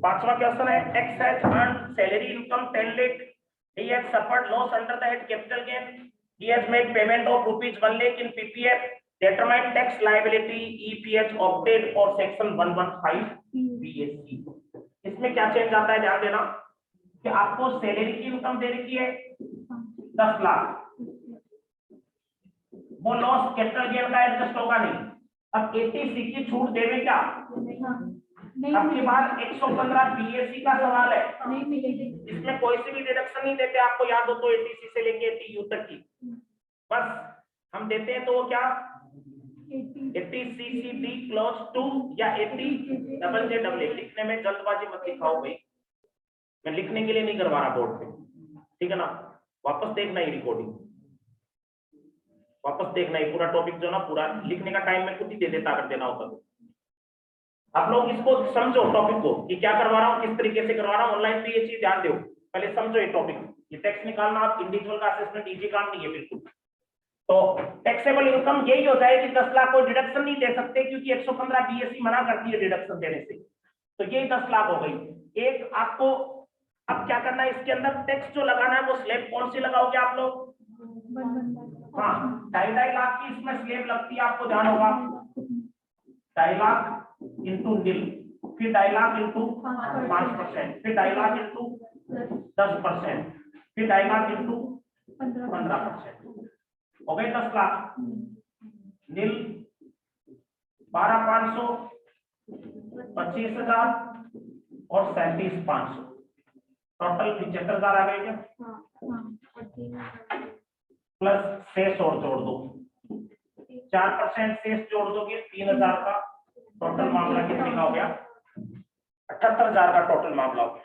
5वां क्वेश्चन है, x has earned salary income 10 lakh, he has suffered loss under the head capital gain, he has made payment of ₹1 lakh in PPF, determine tax liability if he has opted for section 115 BSc। इसमें क्या change आता है ध्यान देना कि आपको salary की income दे रखी है 10 लाख, वो लॉस कैपिटल गेन का एडजस्ट होगा नहीं। अब 80C की छूट देवे क्या? आपके बाद 115 BSc का सवाल है, नहीं मिलेगी, इसमें कोई सी भी डिडक्शन नहीं देते, आपको याद हो तो 80C से लेके 80U तक की बस हम देते हैं, तो वो क्या 80CCB क्लॉज 2 या 80JJA। लिखने में जल्दबाजी मत दिखाओ भाई, मैं लिखने के लिए नहीं करवा रहा बोर्ड पे, ठीक है ना, वापस देखना ही रिकॉर्डिंग, वापस देखना ही पूरा टॉपिक जो ना, पूरा लिखने का टाइम मैं खुद ही दे देता अगर देना होता तो। आप लोग इसको समझो टॉपिक को कि क्या करवा रहा हूँ, किस तरीके से करवा रहा हूँ, ऑनलाइन पे ये चीज ध्यान दो, पहले समझो ये टॉपिक। ये टैक्स निकालना आप इंडिविजुअल का असेसमेंट इजी काम नहीं है बिल्कुल। तो टैक्सेबल इनकम यही हो जाएगी 10 लाख, को डिडक्शन नहीं दे सकते क्योंकि 115 BSc मना करती है डिडक्शन देने से, तो यही 10 लाख हो गई। एक आपको अब क्या करना है, इसके अंदर टैक्स जो लगाना है वो स्लैब कौन सी लगाओगे आप लोग? हाँ, 2.5 लाख की इसमें स्लैब लगती है, आपको ध्यान होगा 2.5 लाख इंटू निल, फिर 2.5 लाख इंटू 5%, फिर 2.5 लाख इंटू 10%, फिर 2.5 लाख इंटू 15%। हो गए 10 लाख। नील 12,500, 25,000 और 37,500, टोटल 75,000 आ गए क्या? प्लस शेष और जोड़ दो, 4% शेष जोड़ दोगे 3,000 का टोटल मामला कितने का हो गया? 78,000 का टोटल मामला हो गया।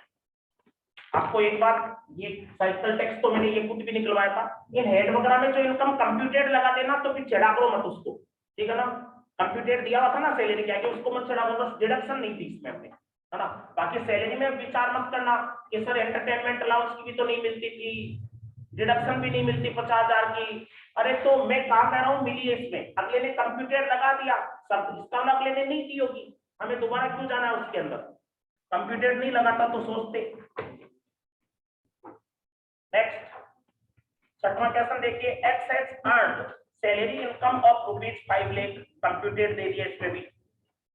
आपको एक बात, ये साइकिल टैक्स तो मैंने ये खुद भी निकलवाया था, इन हेड वगैरह में जो इनकम कंप्यूटेड लगा देना, तो फिर चढ़ा करो मत उसको, ठीक है ना? कंप्यूटेड दिया हुआ था ना सैलरी क्या कि उसको मत चढ़ा दो, बस डिडक्शन नहीं थी इसमें अपने, है ना? बाकी सैलरी में विचार मत करना कि सर एंटरटेनमेंट अलाउंस की भी तो नहीं मिलती थी, डिडक्शन भी नहीं मिलती 50,000 की। अरे तो मैं कहा कह रहा हूँ मिली है इसमें, अगले ने कंप्यूटेड लगा दिया सब, इसका अगले ने नहीं दी होगी, हमें दोबारा क्यों जाना है उसके अंदर? कंप्यूटेड नहीं लगाता तो सोचते। नेक्स्ट 6वां क्वेश्चन देखिए, X has earned salary income of ₹5 lakh, computed दे दिया इसमें भी।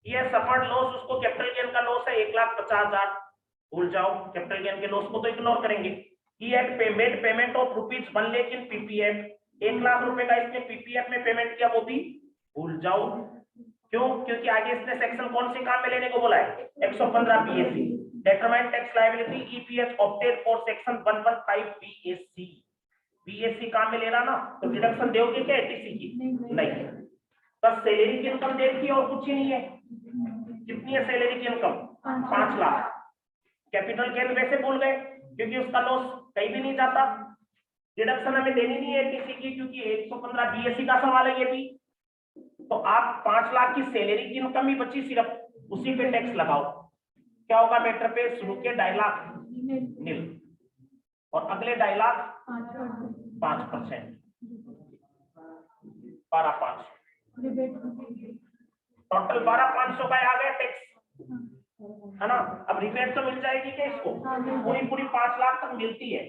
ये सफर्ड लॉस, उसको कैपिटल गेन का लॉस है 1,50,000, भूल जाओ, कैपिटल गेन के लॉस को तो इग्नोर करेंगे। He had payment payment of ₹1 lakh in PPF, 1 lakh रुपए का इसने पीपीएफ में पेमेंट किया, वो भी भूल जाओ। क्यों? क्योंकि आगे इसने सेक्शन कौन से काम में लेने को बोला है? 115 BSc, determine tax liability EPS opted for section 115 BSc। BSc काम में लेना ना, तो डिडक्शन दोगे क्या एटीसी की? नहीं, बस सैलरी की इनकम दे रखी है और कुछ ही नहीं है। कितनी है सैलरी की इनकम? 5 लाख। कैपिटल गेन वैसे भूल गए क्योंकि उसका लॉस कहीं भी नहीं जाता, डिडक्शन हमें देनी नहीं है एटीसी की, क्योंकि 115 बीएससी का सवाल है ये भी। तो आप 5 लाख की सैलरी की इनकम ही बची, सिर्फ उसी पे टैक्स लगाओ। क्या होगा मैटर पे? शुरू के 2.5 लाख नील और अगले 2.5 लाख 5%, 12,500, टोटल 12,500 का आ गया टैक्स, है ना? अब रिबेट तो मिल जाएगी क्या इसको? पूरी 5 लाख तक मिलती है,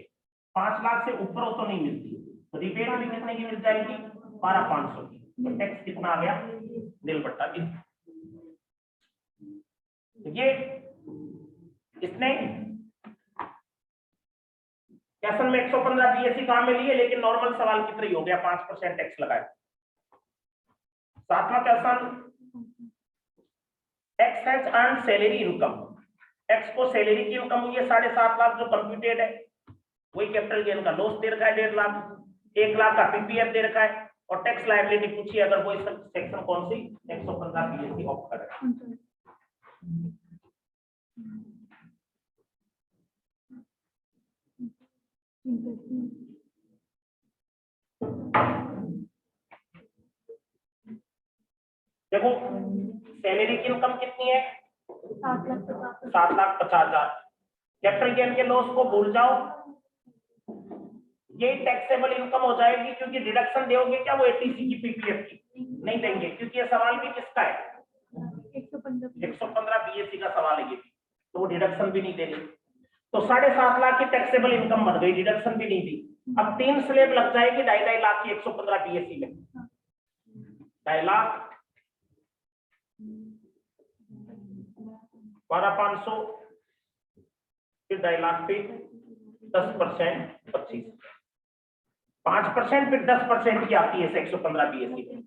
5 लाख से ऊपर हो तो नहीं मिलती, तो रिबेट भी कितने की मिल जाएगी? 12,500 की। तो टैक्स कितना आ गया? नील बट्टा नील। ये इसने क्वेश्चन में 115 बीएससी काम में लिए, लेकिन नॉर्मल सवाल की तरह ही हो गया, 5% टैक्स लगाए। 7वां question, X has earned salary income, X को सैलरी की इनकम हुई है 7.5 लाख जो कंप्यूटेड है, वही कैपिटल गेन का लॉस दे रखा है 1.5 लाख, 1 लाख का पीपीएफ दे रखा है, और टैक्स लायबिलिटी पूछी अगर वो इस सेक्शन कौन सी? 115 बीएससी ऑप्ट करेगा। देखो सैलरी की इनकम कितनी है? 7,50,000। कैपिटल गेन के लॉस को भूल जाओ, ये टैक्सेबल इनकम हो जाएगी, क्योंकि डिडक्शन दोगे क्या वो एटीसी की पीपीएफ की? नहीं देंगे, क्योंकि ये सवाल भी किसका है? 115 बीएससी का सवाल है ये भी, तो वो डिडक्शन भी नहीं देंगे। तो 7.5 लाख की टैक्सेबल इनकम बन गई, डिडक्शन भी नहीं दी। अब 3 स्लैब लग जाएगी 2.5 लाख की 115 बीएससी में, 2.5 लाख 12,500, फिर 2.5 लाख पे 10% 25, 5% फिर 10% की आती है 115 बीएससी में,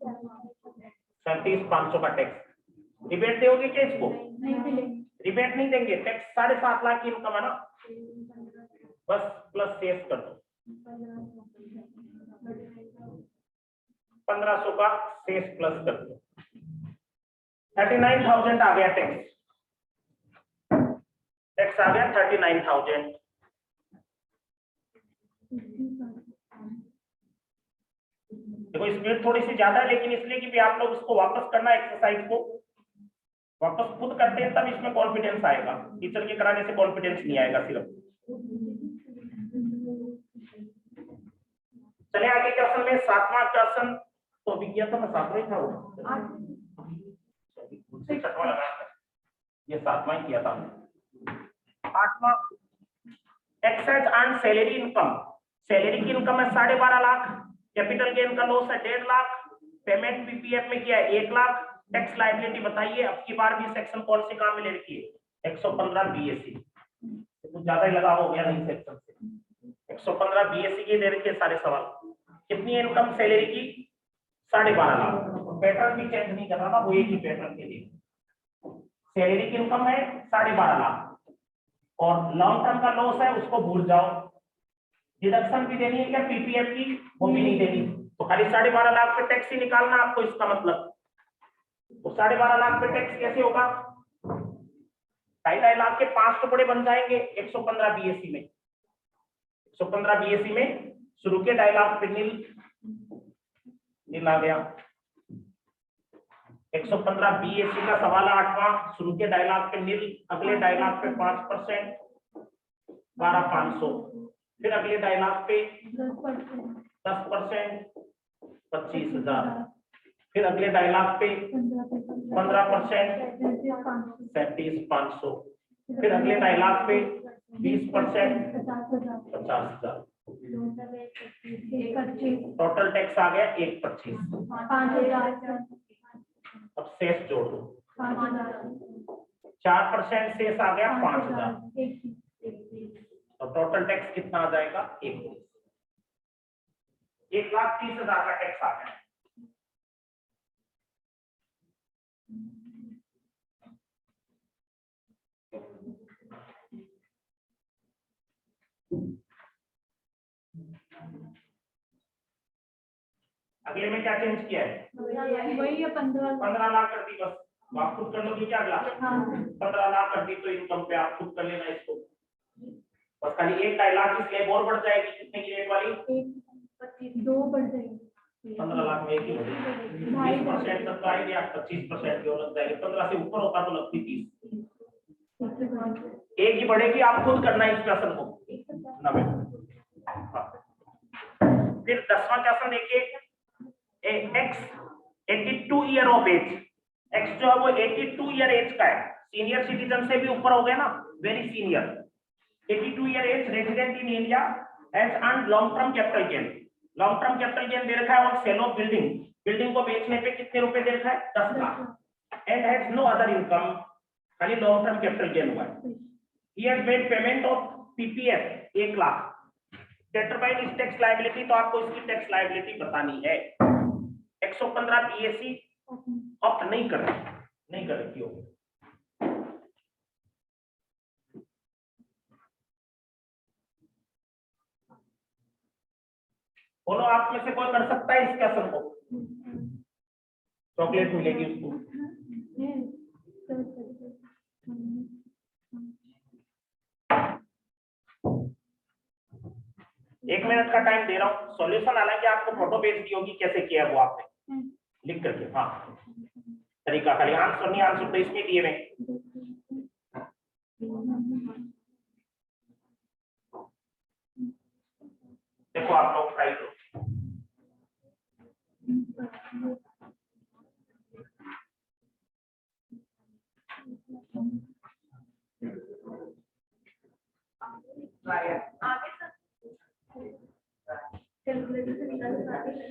37,500 का टैक्स। रिबेट दोगे क्या इसको? रिबेट नहीं देंगे, टैक्स 7.5 लाख की इनकम है ना, बस प्लस शेष कर दो, 1,500 का शेष प्लस कर दो, 39,000 आ गया टैक्स, टैक्स आ गया 39,000। देखो स्पीड थोड़ी सी ज्यादा है, लेकिन इसलिए कि भी आप लोग इसको वापस करना, एक्सरसाइज को वापस खुद करते हैं तब इसमें कॉन्फिडेंस आएगा, टीचर के कराने से कॉन्फिडेंस नहीं आएगा सिर्फ। चले आगे क्वेश्चन में, 7वां क्वेश्चन तो अभी किया था ना, 7वां ही था वो, 6वां लगा, ये 7वां ही किया था। 8वां, X has earned salary income, salary की इनकम है 12.5 लाख, कैपिटल गेन का लॉस है 1.5 लाख, पेमेंट पीपीएफ में किया है 1 लाख, टैक्स लायबिलिटी बताइए। अब की बार भी सेक्शन कौन से काम में ले रखी है? 115 बीएससी, कुछ ज्यादा ही लगा हो गया नहीं सेक्शन से, 115 बीएससी की दे रखी है सारे सवाल। कितनी है इनकम सैलरी की? 12.5 लाख। पैटर्न भी चेंज नहीं करना था, वो एक ही पैटर्न के लिए। सैलरी की इनकम है 12.5 लाख और लॉन्ग टर्म का लॉस है उसको भूल जाओ। डिडक्शन भी देनी है क्या पीपीएफ की? वो भी नहीं देनी। तो खाली 12.5 लाख पे टैक्स ही निकालना आपको, इसका मतलब। तो 12.5 लाख पे टैक्स कैसे होगा? 2.5 लाख के 5 टुकड़े बन जाएंगे 115 बीएससी में। 115 बीएससी में शुरू के 2.5 लाख पे नील आ गया। 115 बीएससी का सवाल 8वां, शुरू के 2.5 लाख पे नील, अगले 2.5 लाख पे 5% 12,500, फिर अगले 2.5 लाख पे 10% 25,000, फिर अगले 2.5 लाख पे 15% 37,500, फिर अगले 2.5 लाख पे 20% 50,000। टोटल टैक्स आ गया 1,25,000। अब शेष जोड़ दो, 4% शेष आ गया 5,000। तो टोटल टैक्स कितना आ जाएगा? 1,30,000 का टैक्स आ गया। अगले में क्या चेंज किया है? वही है 15 लाख कर दी बस। तो आप खुद कर लो क्या अगला? 15 लाख कर दी तो इनकम पे आप खुद कर लेना इसको। बस खाली 1.5 लाख की स्लैब और बढ़ जाएगी। कितने की रेट वाली? 2 बढ़ जाएगी। 15 लाख में एक ही बढ़ेगी। 20% तक तो आएगी, 25% की और लग जाएगी। 15 से ऊपर होता तो लगती 30। एक ही बढ़ेगी, आप खुद करना है इस क्वेश्चन को। 90। फिर 10वां क्वेश्चन देखिए। X 82 year of age, X जो है वो 82 ईयर एज का है। सीनियर सिटीजन से भी ऊपर हो गया ना, very senior. 82 year age, resident in India, has earned long term capital gain. Long term capital gain दे रखा है और सेल ऑफ बिल्डिंग, बिल्डिंग को बेचने पे कितने रुपए दे रखा है? 10 lakh. And has no other income, खाली लॉन्ग टर्म कैपिटल गेन हुआ है। He has made payment of PPF 1 lakh. Determine his tax liability, तो आपको इसकी टैक्स लायबिलिटी बतानी है। 115 बीएससी ऑप्ट नहीं कर रही हो। बोलो आप में से कोई कर सकता है इस क्वेश्चन को? चॉकलेट मिलेगी उसको। 1 मिनट का टाइम दे रहा हूँ। सॉल्यूशन हालांकि आपको फोटो भेज दी होगी, कैसे किया है वो आपने लिख करके। हाँ, तरीका खाली आंसर नहीं, आंसर तो इसमें दिए हुए। देखो आप लोग ट्राई करो।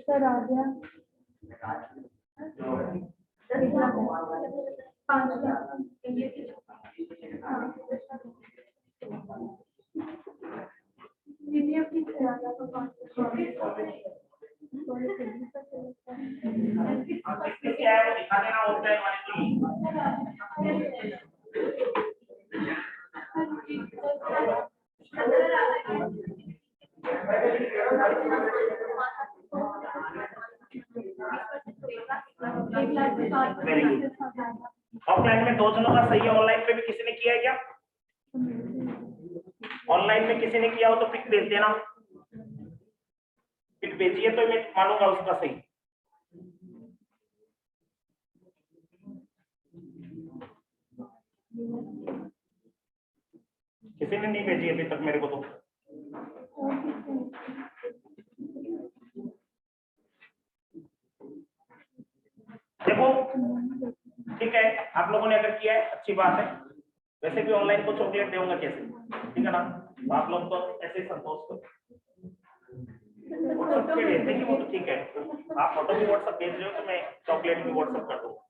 सर आ गया 5 लाख। क्या है वो दिखा देना ऑफलाइन वाले को। ऑफलाइन में 2 जनों का सही है, ऑनलाइन पे भी किसी ने किया है क्या? ऑनलाइन में किसी ने किया हो तो पिक भेज देना। पिक भेजिए तो मैं मानूंगा उसका सही। किसी ने नहीं भेजी अभी तक मेरे को तो। देखो ठीक है, आप लोगों ने अगर किया है अच्छी बात है। वैसे भी ऑनलाइन को चॉकलेट दूंगा कैसे, ठीक है ना? आप लोग तो ऐसे संतोष करो। व्हाट्सएप पे भेज देंगे वो तो ठीक है। आप फोटो भी व्हाट्सएप भेज रहे हो तो मैं चॉकलेट भी व्हाट्सएप कर दूंगा।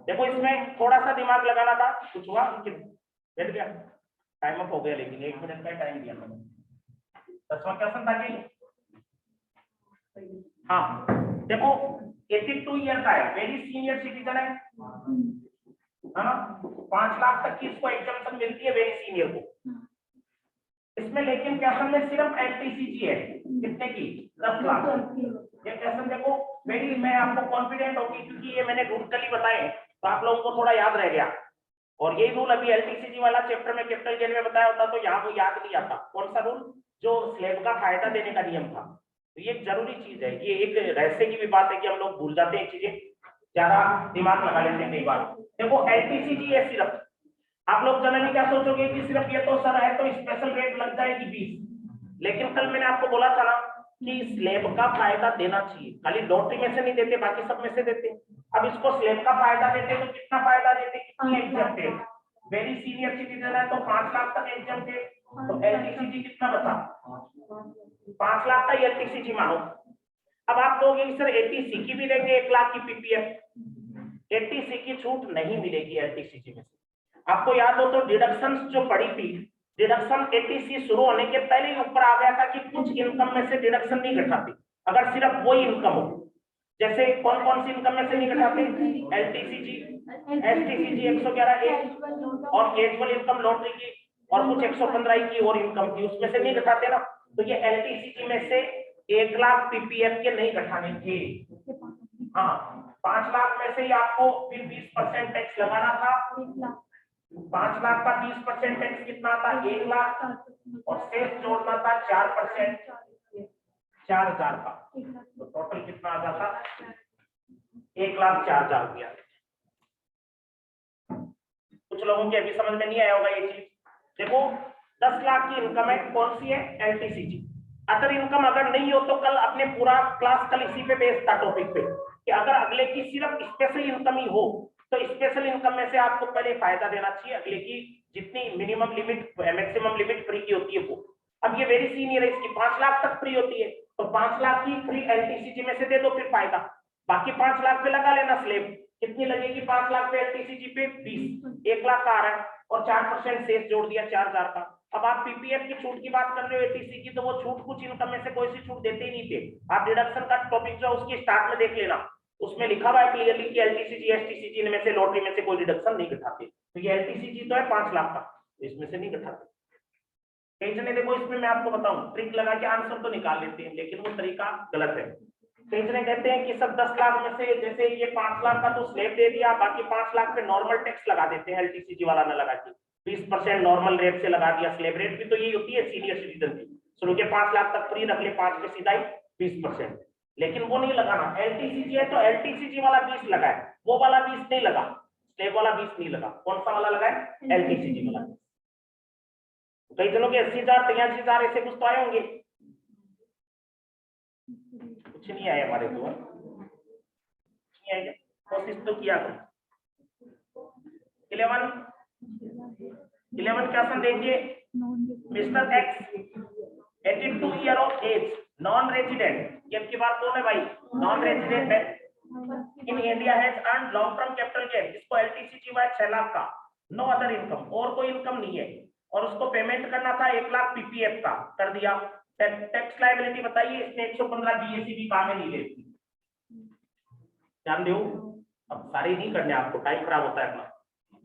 देखो इसमें थोड़ा सा दिमाग लगाना था, कुछ हुआ बैठ गया। टाइम अप हो गया, लेकिन 1 मिनट का टाइम दिया था। 10वां क्वेश्चन था कि हाँ देखो 82 ईयर का है, वेरी सीनियर सिटीजन है ना, 5 लाख तक की इसको एग्जम्पशन मिलती है वेरी सीनियर को। इसमें लेकिन क्वेश्चन में सिर्फ एलटीसीजी है, कितने की 10 लाख। ये क्वेश्चन देखो वेरी, मैं आपको कॉन्फिडेंट होगी क्योंकि ये मैंने रूल कल बताए तो आप लोगों को थोड़ा याद रह गया, और यही रूल अभी एलटीसीजी वाला चैप्टर में कैपिटल गेन में बताया होता तो यहाँ वो याद नहीं आता। कौन सा रूल? जो स्लैब का फायदा देने का नियम था। तो ये एक जरूरी चीज है, ये एक रहस्य की भी बात है कि हम लोग भूल जाते हैं चीजें, ज्यादा दिमाग लगा लेते हैं कई बार। देखो एलटीसीजी है सिर्फ, आप लोग जनरली क्या सोचोगे कि सिर्फ ये तो सर है तो स्पेशल रेट लग जाएगी 20, लेकिन कल मैंने आपको बोला था ना कि स्लैब का फायदा देना चाहिए, खाली लॉटरी में से नहीं देते, बाकी सब में से देते। अब इसको स्लैब का फायदा देते तो कितना फायदा देते, कितनी एग्जम्प्टेड, वेरी सीनियर सिटीजन है तो 5 लाख तक एग्जम्प्टेड, तो एलटीसीजी कितना बचा 5 लाख का एलटीसीजी मानो। अब आप कहोगे सर एटीसी की भी देंगे 1 लाख की पीपीएफ, एटीसी की छूट नहीं मिलेगी एलटीसीजी में से। आपको याद हो तो डिडक्शंस जो पड़ी थी, डिडक्शन एटीसी शुरू होने के पहले ही ऊपर आ गया था कि कुछ इनकम में से डिडक्शन नहीं घटाती, अगर सिर्फ वही इनकम हो। जैसे कौन कौन सी इनकम में से नहीं घटाते, एलटीसीजी, एसटीसीजी 111 ए और एनुअल इनकम लॉटरी की और कुछ 115 की और इनकम की, उसमें से नहीं घटाते ना। तो ये एलटीसीजी में से 1 लाख पीपीएफ के नहीं घटाने थे। हाँ 5 लाख में से ही आपको फिर 20% टैक्स लगाना था। 5 लाख का 20% टैक्स कितना था 1 लाख, और शेष जोड़ना था 4% 4000 का, तो टोटल कितना आ जाता 1,04,000 रुपया। कुछ लोगों की अभी समझ में नहीं आया होगा ये चीज। देखो 10 लाख की इनकम है, कौन सी है एलटीसीजी। अदर इनकम अगर नहीं हो तो कल अपने पूरा क्लास कल इसी पे बेस्ड था टॉपिक पे कि अगर अगले की सिर्फ स्पेशल इनकम ही हो तो स्पेशल इनकम में से आपको पहले फायदा देना चाहिए, अगले की जितनी minimum limit maximum limit free की होती है वो। अब ये वेरी सीनियर है, इसकी 5 लाख तक फ्री होती है, तो 5 लाख की फ्री एलटीसीजी में से दे दो फिर फायदा, बाकी 5 लाख पे लगा लेना स्लैब। कितनी लगेगी 5 लाख पे एलटीसीजी पे 20, 1 लाख का आ रहा है और 4% शेष जोड़ दिया 4000 का। अब आप पीपीएफ की छूट की बात कर रहे हो एटीसी की, तो वो छूट कुछ इनकम में से कोई सी छूट देते ही नहीं थे। आप डिडक्शन का टॉपिक जो उसकी स्टार्ट में देख लेना, उसमें लिखा हुआ है क्लियरली कि एलटीसीजी एसटीसीजी में से लॉटरी में से कोई डिडक्शन नहीं घटाते। तो ये एलटीसीजी तो है 5 लाख का, तो इसमें से नहीं घटाते। कई जने देखो इसमें मैं आपको बताऊं ट्रिक लगा के आंसर तो निकाल लेते हैं, लेकिन वो तरीका गलत है। कई जने कहते हैं कि सब 10 लाख में से जैसे ये 5 लाख का तो स्लैब दे दिया, बाकी 5 लाख पे नॉर्मल टैक्स लगा देते हैं, एलटीसीजी वाला ना लगा के 20% नॉर्मल रेट से लगा दिया। स्लैब रेट भी तो यही होती है सीनियर सिटीजन की, शुरू के 5 लाख तक फ्री रख ले, 5 पे सीधा ही 20%, लेकिन वो नहीं लगाना। एलटीसीजी है तो एलटीसीजी वाला 20 लगा है, वो वाला 20 नहीं लगा, स्लैब वाला 20 नहीं लगा। कौन सा वाला लगा है? एलटीसीजी वाला। कई जनों के 80,000 83,000 ऐसे कुछ तो आए होंगे, कुछ नहीं आए हमारे तो, नहीं आएगा, कोशिश तो किया करो। 11 क्वेश्चन देखिए। Mister X 82 year of age, non resident, ये की बात कौन है भाई? नॉन रेजिडेंट है, in India has earned long term capital gain, इसको एलटीसीजी वाइज 6 लाख का, नो अदर इनकम, और कोई इनकम नहीं है, और उसको पेमेंट करना था 1 लाख पीपीएफ का, कर दिया। टैक्स लायबिलिटी बताइए, इसने 115 बीएसी भी काम में नहीं लेती, ध्यान दो। अब सारे नहीं करने आपको, टाइम खराब होता है अपना।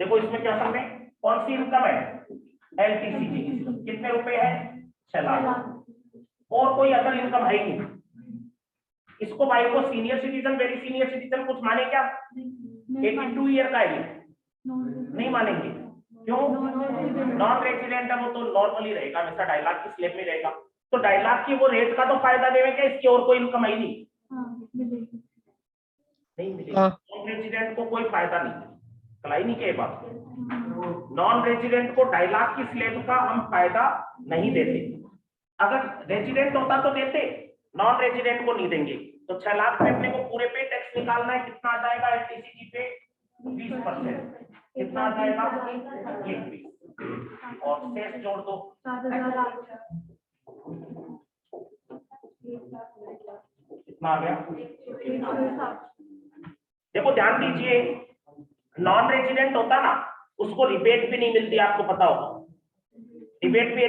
देखो इसमें क्या समझ में कौन सी इनकम है? एलटीसीजी, कितने रुपए है? 6 लाख, और कोई अदर इनकम है ही नहीं। इसको भाई को senior citizen very senior citizen कुछ माने क्या? 82 ईयर का है, नहीं मानेंगे। क्यों? नॉन रेजिडेंट है वो, तो नॉर्मली रहेगा, हमेशा 2.5 लाख की स्लैब में रहेगा, तो 2.5 लाख की वो रेट का तो फायदा देवे क्या, इसकी और कोई इनकम है ही नहीं, नहीं मिलेगी। नॉन रेजिडेंट को कोई फायदा नहीं, कलाई नहीं के बात। नॉन रेजिडेंट को 2.5 लाख की स्लैब का हम फायदा नहीं देते, अगर रेजिडेंट होता तो देते, नॉन रेजिडेंट को नहीं देंगे। तो 6 लाख पे अपने को पूरे पे टैक्स निकालना है, कितना आ जाएगा? एलटीसीजी पे 20%, कितना आ जाएगा? 21, और शेष जोड़ दो, कितना आ गया? देखो ध्यान दीजिए, नॉन रेजिडेंट होता ना उसको रिबेट भी नहीं मिलती, आपको पता होगा, रिबेट भी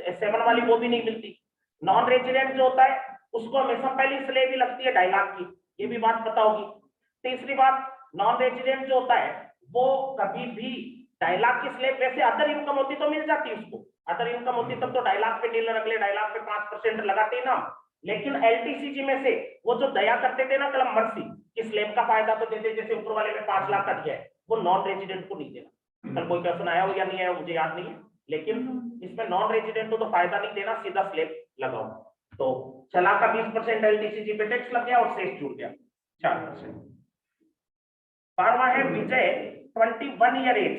87 वाली वो भी नहीं मिलती। नॉन रेजिडेंट जो होता है उसको हमेशा पहली स्लेब ही लगती है 2.5 लाख की, ये भी बात पता होगी। तीसरी बात, नॉन रेजिडेंट जो होता है वो कभी भी 2.5 लाख की स्लेब, वैसे अदर इनकम होती तो मिल जाती उसको, अदर इनकम होती तब तो 2.5 लाख पे डीलर अगले 2.5 लाख पे 5% लगाते ना। लेकिन एलटीसीजी में से वो जो दया करते थे ना कलम मर्सी, इस स्लेब का फायदा तो देते, जैसे ऊपर वाले में 5 लाख का दिया है वो नॉन रेजिडेंट को नहीं देना। कल कोई क्वेश्चन आया हो या नहीं आया मुझे याद नहीं है, लेकिन इसमें नॉन रेजिडेंट को तो फायदा नहीं देना, सीधा स्लेब लगाओ। तो चला का 20% एलटीसीजी पे टैक्स लग गया और शेष जुड़ गया 4%। 12वां है Vijay 21 year age,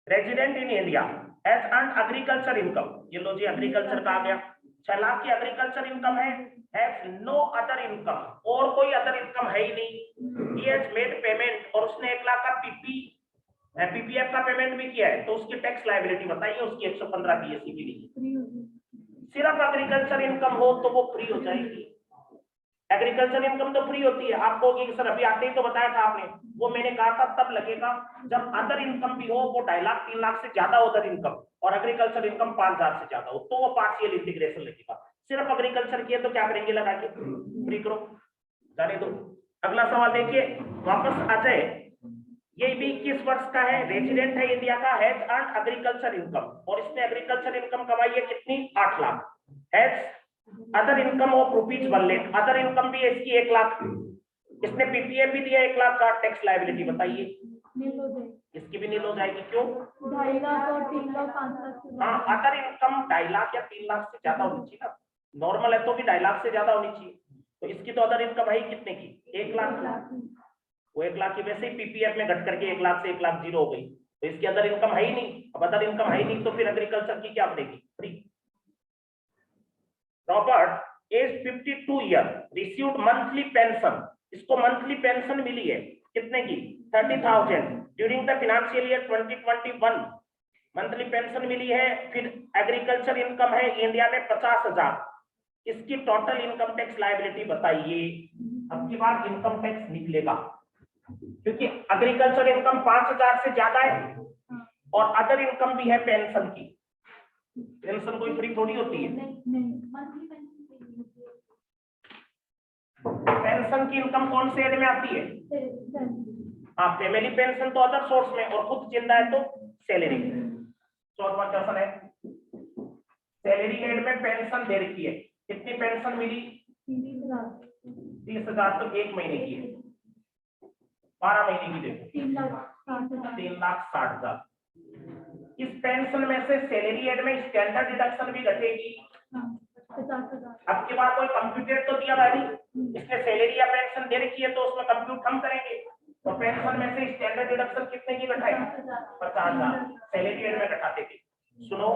resident in India, has earn agriculture income. ये लो जी एग्रीकल्चर का आ गया। 6 लाख की एग्रीकल्चर इनकम है, हैज नो अदर इनकम, और कोई अदर इनकम है ही नहीं। ही हैज मेड पेमेंट, और उसने 1 लाख का पीपीएफ का पेमेंट भी किया है, तो उसकी टैक्स लायबिलिटी बताइए उसकी 115 बीएसई की लीजिए। सिर्फ एग्रीकल्चर इनकम हो तो वो फ्री हो जाएगी। एग्रीकल्चर इनकम तो फ्री होती है। आप कहोगे सर अभी आते ही तो बताया था आपने, वो मैंने कहा था तब लगेगा जब अदर इनकम भी हो, वो 2.5 लाख 3 लाख से ज्यादा अदर इनकम, और एग्रीकल्चर इनकम 5,000 से ज्यादा हो, तो वो पार्शियल इंटीग्रेशन लगेगा। सिर्फ एग्रीकल्चर की है तो क्या करेंगे, लगा के फ्री करो, जाने दो। अगला सवाल देखिए वापस आ जाए, ये भी 21 वर्ष का है, रेजिडेंट है इंडिया का, हैज अर्न एग्रीकल्चर इनकम, और इसने एग्रीकल्चर इनकम कमाई है कितनी, 8 lakh. Has other income of ₹1 lakh, other income भी है इसकी 1 लाख। इसने पीपीएफ भी दिया 1 लाख का, टैक्स लायबिलिटी बताइए। इसकी भी नील हो जाएगी, क्यों, 2.5 लाख और 3 लाख 5 लाख। हाँ अदर इनकम 2.5 लाख या 3 लाख से ज्यादा होनी चाहिए ना, नॉर्मल है तो भी 2.5 लाख से ज्यादा होनी चाहिए। तो इसकी तो अदर इनकम है कितने की, 1 लाख। वो 1 लाख की वैसे ही पीपीएफ में घट करके 1 लाख से 1 लाख जीरो हो गई, तो इसकी अदर इनकम है ही नहीं। अब अदर इनकम है ही नहीं तो फिर एग्रीकल्चर की क्या बनेगी, free. Robert age 52 year received monthly pension, इसको मंथली पेंशन मिली है कितने की, 30,000 during the financial year 2021, monthly pension मिली है। फिर एग्रीकल्चर इनकम है इंडिया में 50,000, इसकी टोटल इनकम टैक्स लायबिलिटी बताइए। अब की बार इनकम टैक्स निकलेगा क्योंकि एग्रीकल्चर इनकम 5,000 से ज्यादा है और अदर इनकम भी है पेंशन की। पेंशन कोई फ्री थोड़ी होती है, पेंशन की इनकम कौन से एड में आती है, हाँ फैमिली पेंशन तो अदर सोर्स में, और खुद जिंदा है तो सैलरी। 14वां क्वेश्चन है, सैलरी एड में पेंशन दे रखी है, कितनी पेंशन मिली, 30,000 तो 1 महीने की है, 12 महीने की देखो 3,60,000। इस पेंशन में से सैलरी एड में स्टैंडर्ड डिडक्शन भी घटेगी। अब की बार कोई कंप्यूटेड तो दिया भाई, इसने सैलरी या पेंशन दे रखी है तो उसमें कंप्यूट हम करेंगे, तो पेंशन में से स्टैंडर्ड डिडक्शन कितने की घटाई, 50,000, सैलरी एड में घटाते थे। सुनो,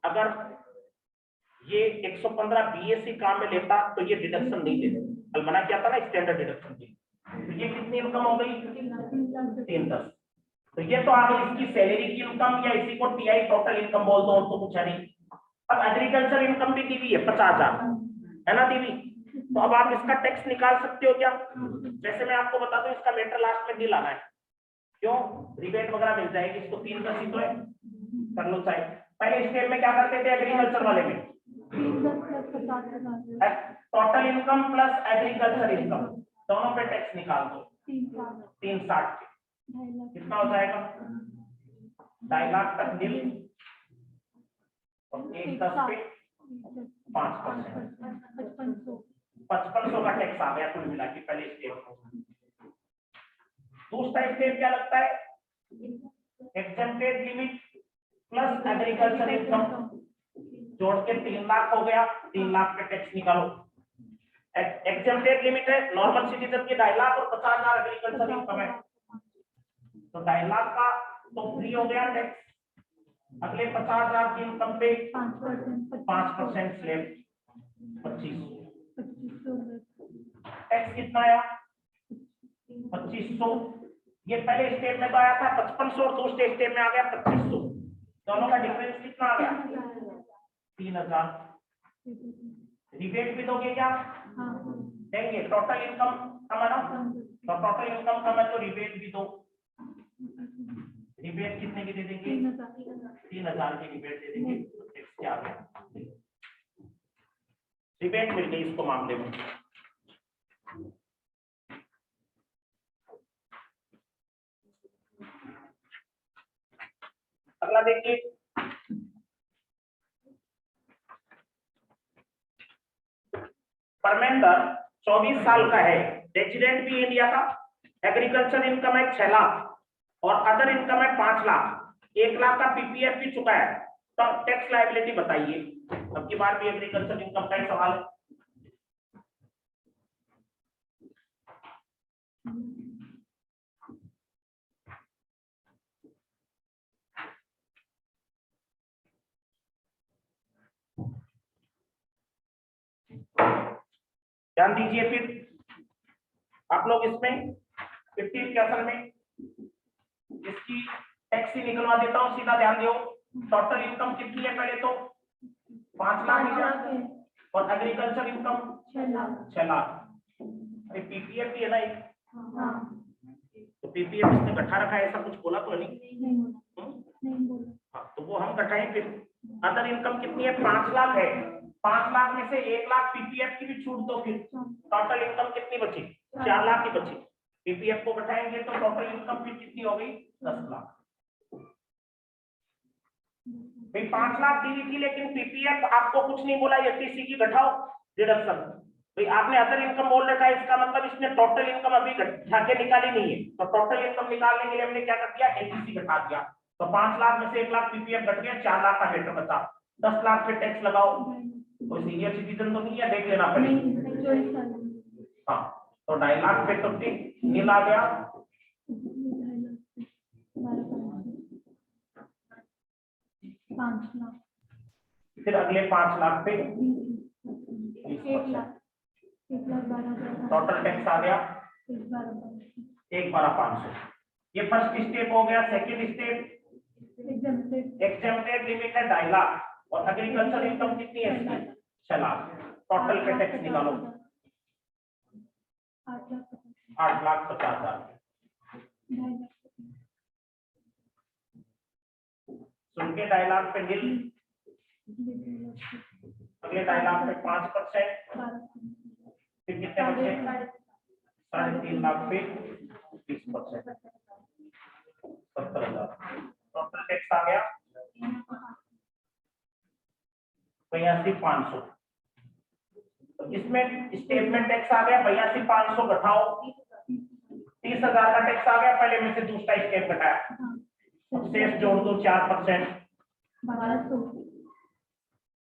अगर ये 115 बीएससी काम में लेता तो ये डिडक्शन नहीं देते, कल मना किया था ना स्टैंडर्ड डिडक्शन की, तो ये कितनी इनकम हो गई, 310। तो ये तो आप इसकी सैलरी की इनकम या इसी को टीआई टोटल इनकम बोल दो, तो पूछा नहीं। अब एग्रीकल्चर इनकम भी दीवी है 50,000 है ना दीवी, तो अब आप इसका टैक्स निकाल सकते हो क्या, जैसे मैं आपको बता दूं इसका मैटर लास्ट में नहीं लाना है, क्यों, रिबेट वगैरह मिल जाएगी, इसको 310 ही तो है, कर लो चाहे। पहले स्टेप में क्या करते थे एग्रीकल्चर वाले में, total income plus agriculture income दोनों पे टैक्स निकाल दो, 360 के कितना हो जाएगा, 2.5 लाख तक नील और 110 पे 5%, 5500 का टैक्स आ गया कुल मिला के पहले स्टेप। दूसरा स्टेप क्या लगता है, exempted limit plus agriculture income जोड़ के 3 लाख हो गया, 3 लाख पे टैक्स निकालो। एग्जेम्प्टेड लिमिट है नॉर्मल सिटीजन की 2.5 लाख और 50,000 एग्रीकल्चर इनकम है, तो 2.5 लाख का तो फ्री हो गया टैक्स, अगले 50,000 की इनकम पे 5% स्लैब 2500, टैक्स कितना आया 2500। ये पहले स्टेप में तो आया था 5500 और दूसरे स्टेप में आ गया 2500, दोनों का डिफरेंस कितना आ गया 3,000। रिबेट भी दोगे क्या, देंगे, टोटल इनकम कम है ना, तो टोटल इनकम कम है तो रिबेट भी दो, रिबेट कितने की दे देंगे, 3,000 की रिबेट दे देंगे, तो टैक्स क्या आ गया। रिबेट मिल गई इसको मामले में। अगला देखिए, परमेंद्र 24 साल का है, रेजिडेंट भी इंडिया का, एग्रीकल्चर इनकम है 6 लाख और अदर इनकम है 5 लाख, 1 लाख का पीपीएफ भी चुका है, तो टैक्स लायबिलिटी बताइए। अब की बार भी एग्रीकल्चर इनकम का ही सवाल है। ध्यान दीजिए, फिर आप लोग इसमें 50 के असल में इसकी टैक्स ही निकलवा देता हूं, सीधा ध्यान दो। टोटल इनकम कितनी है, पहले तो 5 लाख है और एग्रीकल्चर इनकम 6 लाख। अरे पीपीएफ भी है ना एक, तो पीपीएफ इसने गठा रखा है, ऐसा कुछ बोला तो नहीं बोला। हाँ, तो वो हम गठाएं। फिर अदर इनकम कितनी है, 5 लाख है, 5 लाख में से 1 लाख पीपीएफ की भी छूट दो, फिर टोटल इनकम कितनी बची, 4 लाख की बची। पीपीएफ को घटाएंगे तो टोटल इनकम फिर कितनी हो गई, 10 लाख। भाई 5 लाख दी थी, लेकिन पीपीएफ आपको कुछ नहीं बोला, एफटीसी की घटाओ डिडक्शन। भाई आपने अदर इनकम बोल रखा है, इसका मतलब इसने टोटल इनकम अभी घटा के निकाली नहीं है, तो टोटल इनकम निकालने के लिए हमने क्या कर दिया, एफटीसी घटा दिया। तो 5 लाख में से 1 लाख पीपीएफ घट गया, 4 लाख का बेटर बचा, 10 लाख पे टैक्स लगाओ। कोई सीनियर सिटीजन तो नहीं है, देख लेना पड़ेगा। हाँ, तो 2.5 लाख पे तो नील आ गया, 5 लाख, फिर अगले 5 लाख पे 1 लाख, 1,12,000 टोटल टैक्स आ गया 1,12,500। ये फर्स्ट स्टेप हो गया। सेकंड स्टेप, एग्जेम्प्टेड लिमिट है 2.5 लाख और एग्रीकल्चर इनकम कितनी है इसकी, 6 लाख। टोटल पे टैक्स निकालो, 8,50,000। सुन के 2.5 लाख पे नील, अगले 2.5 लाख पे 5%, फिर कितने बचे, 3.5 लाख पे 20%, 70,000। टोटल टैक्स आ गया 82,500। तो इसमें स्टेटमेंट टैक्स आ गया 82,500, घटाओ 30,000 का टैक्स आ गया, पहले में से दूसरा स्टेप घटाया, अब शेष जोड़ दो 4%,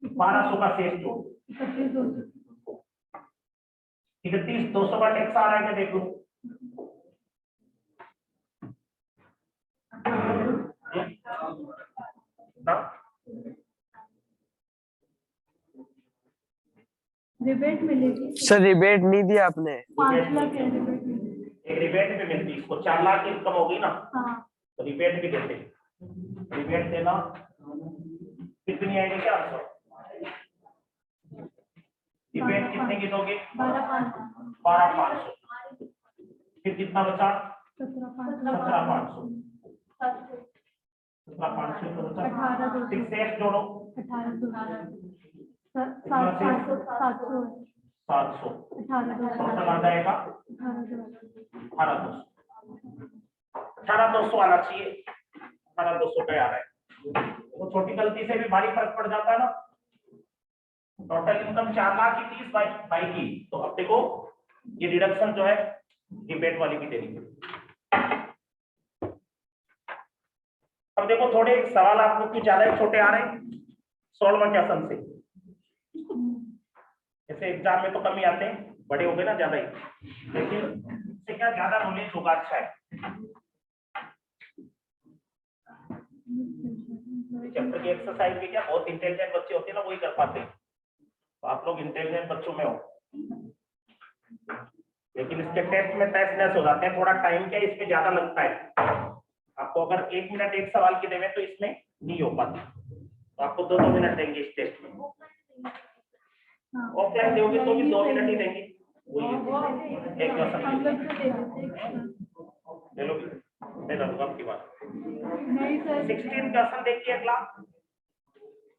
1200 का शेष जोड़, 31,200 का टैक्स आ रहा है क्या, देख लो। रिबेट मिलेगी सर, रिबेट नहीं दिया आपने। 5 लाख है रिबेट मिलेगी। एक रिबेट भी मिलती, इसको 4 लाख की इनकम होगी ना, हाँ, तो रिबेट भी देते। रिबेट देना कितनी आएगी, 400। रिबेट कितने की दोगे, 12,500। फिर कितना बचा, 17,500। 17,500 तो बचा, 18,200। फिर शेष जोड़ो, 700, 700, 18,200। टोटल आ जाएगा 18,200। 18,200 आना चाहिए, 18,200 पे आ रहा है। तो छोटी गलती से भी भारी फर्क पड़ जाता है ना। टोटल इनकम 4 लाख की 30 बाई की, तो अब देखो ये डिडक्शन जो है रिबेट वाली भी देनी पड़ेगी। अब देखो थोड़े सवाल आपको कुछ ज्यादा ही छोटे आ रहे हैं, सोल्व क्या सन से, जैसे एग्जाम में तो कम ही आते हैं, बड़े हो गए ना ज्यादा ही, लेकिन इससे क्या ज्यादा नॉलेज होगा, अच्छा है। चैप्टर की एक्सरसाइज भी क्या बहुत इंटेलिजेंट बच्चे होते हैं ना, वही कर पाते हैं, तो आप लोग इंटेलिजेंट बच्चों में हो, लेकिन इसके टेस्ट में तहस नहस हो जाते हैं, थोड़ा टाइम क्या इसमें ज्यादा लगता है। आपको अगर 1 मिनट एक सवाल की देवे तो इसमें नहीं हो पाती, तो आपको 2-2 मिनट देंगे इस टेस्ट में। ऑफलाइन दोगे तो भी 2 मिनट ही देंगे, एक क्वेश्चन ले लो, मैं दूंगा आपकी बात। 16 क्वेश्चन देखिए अगला,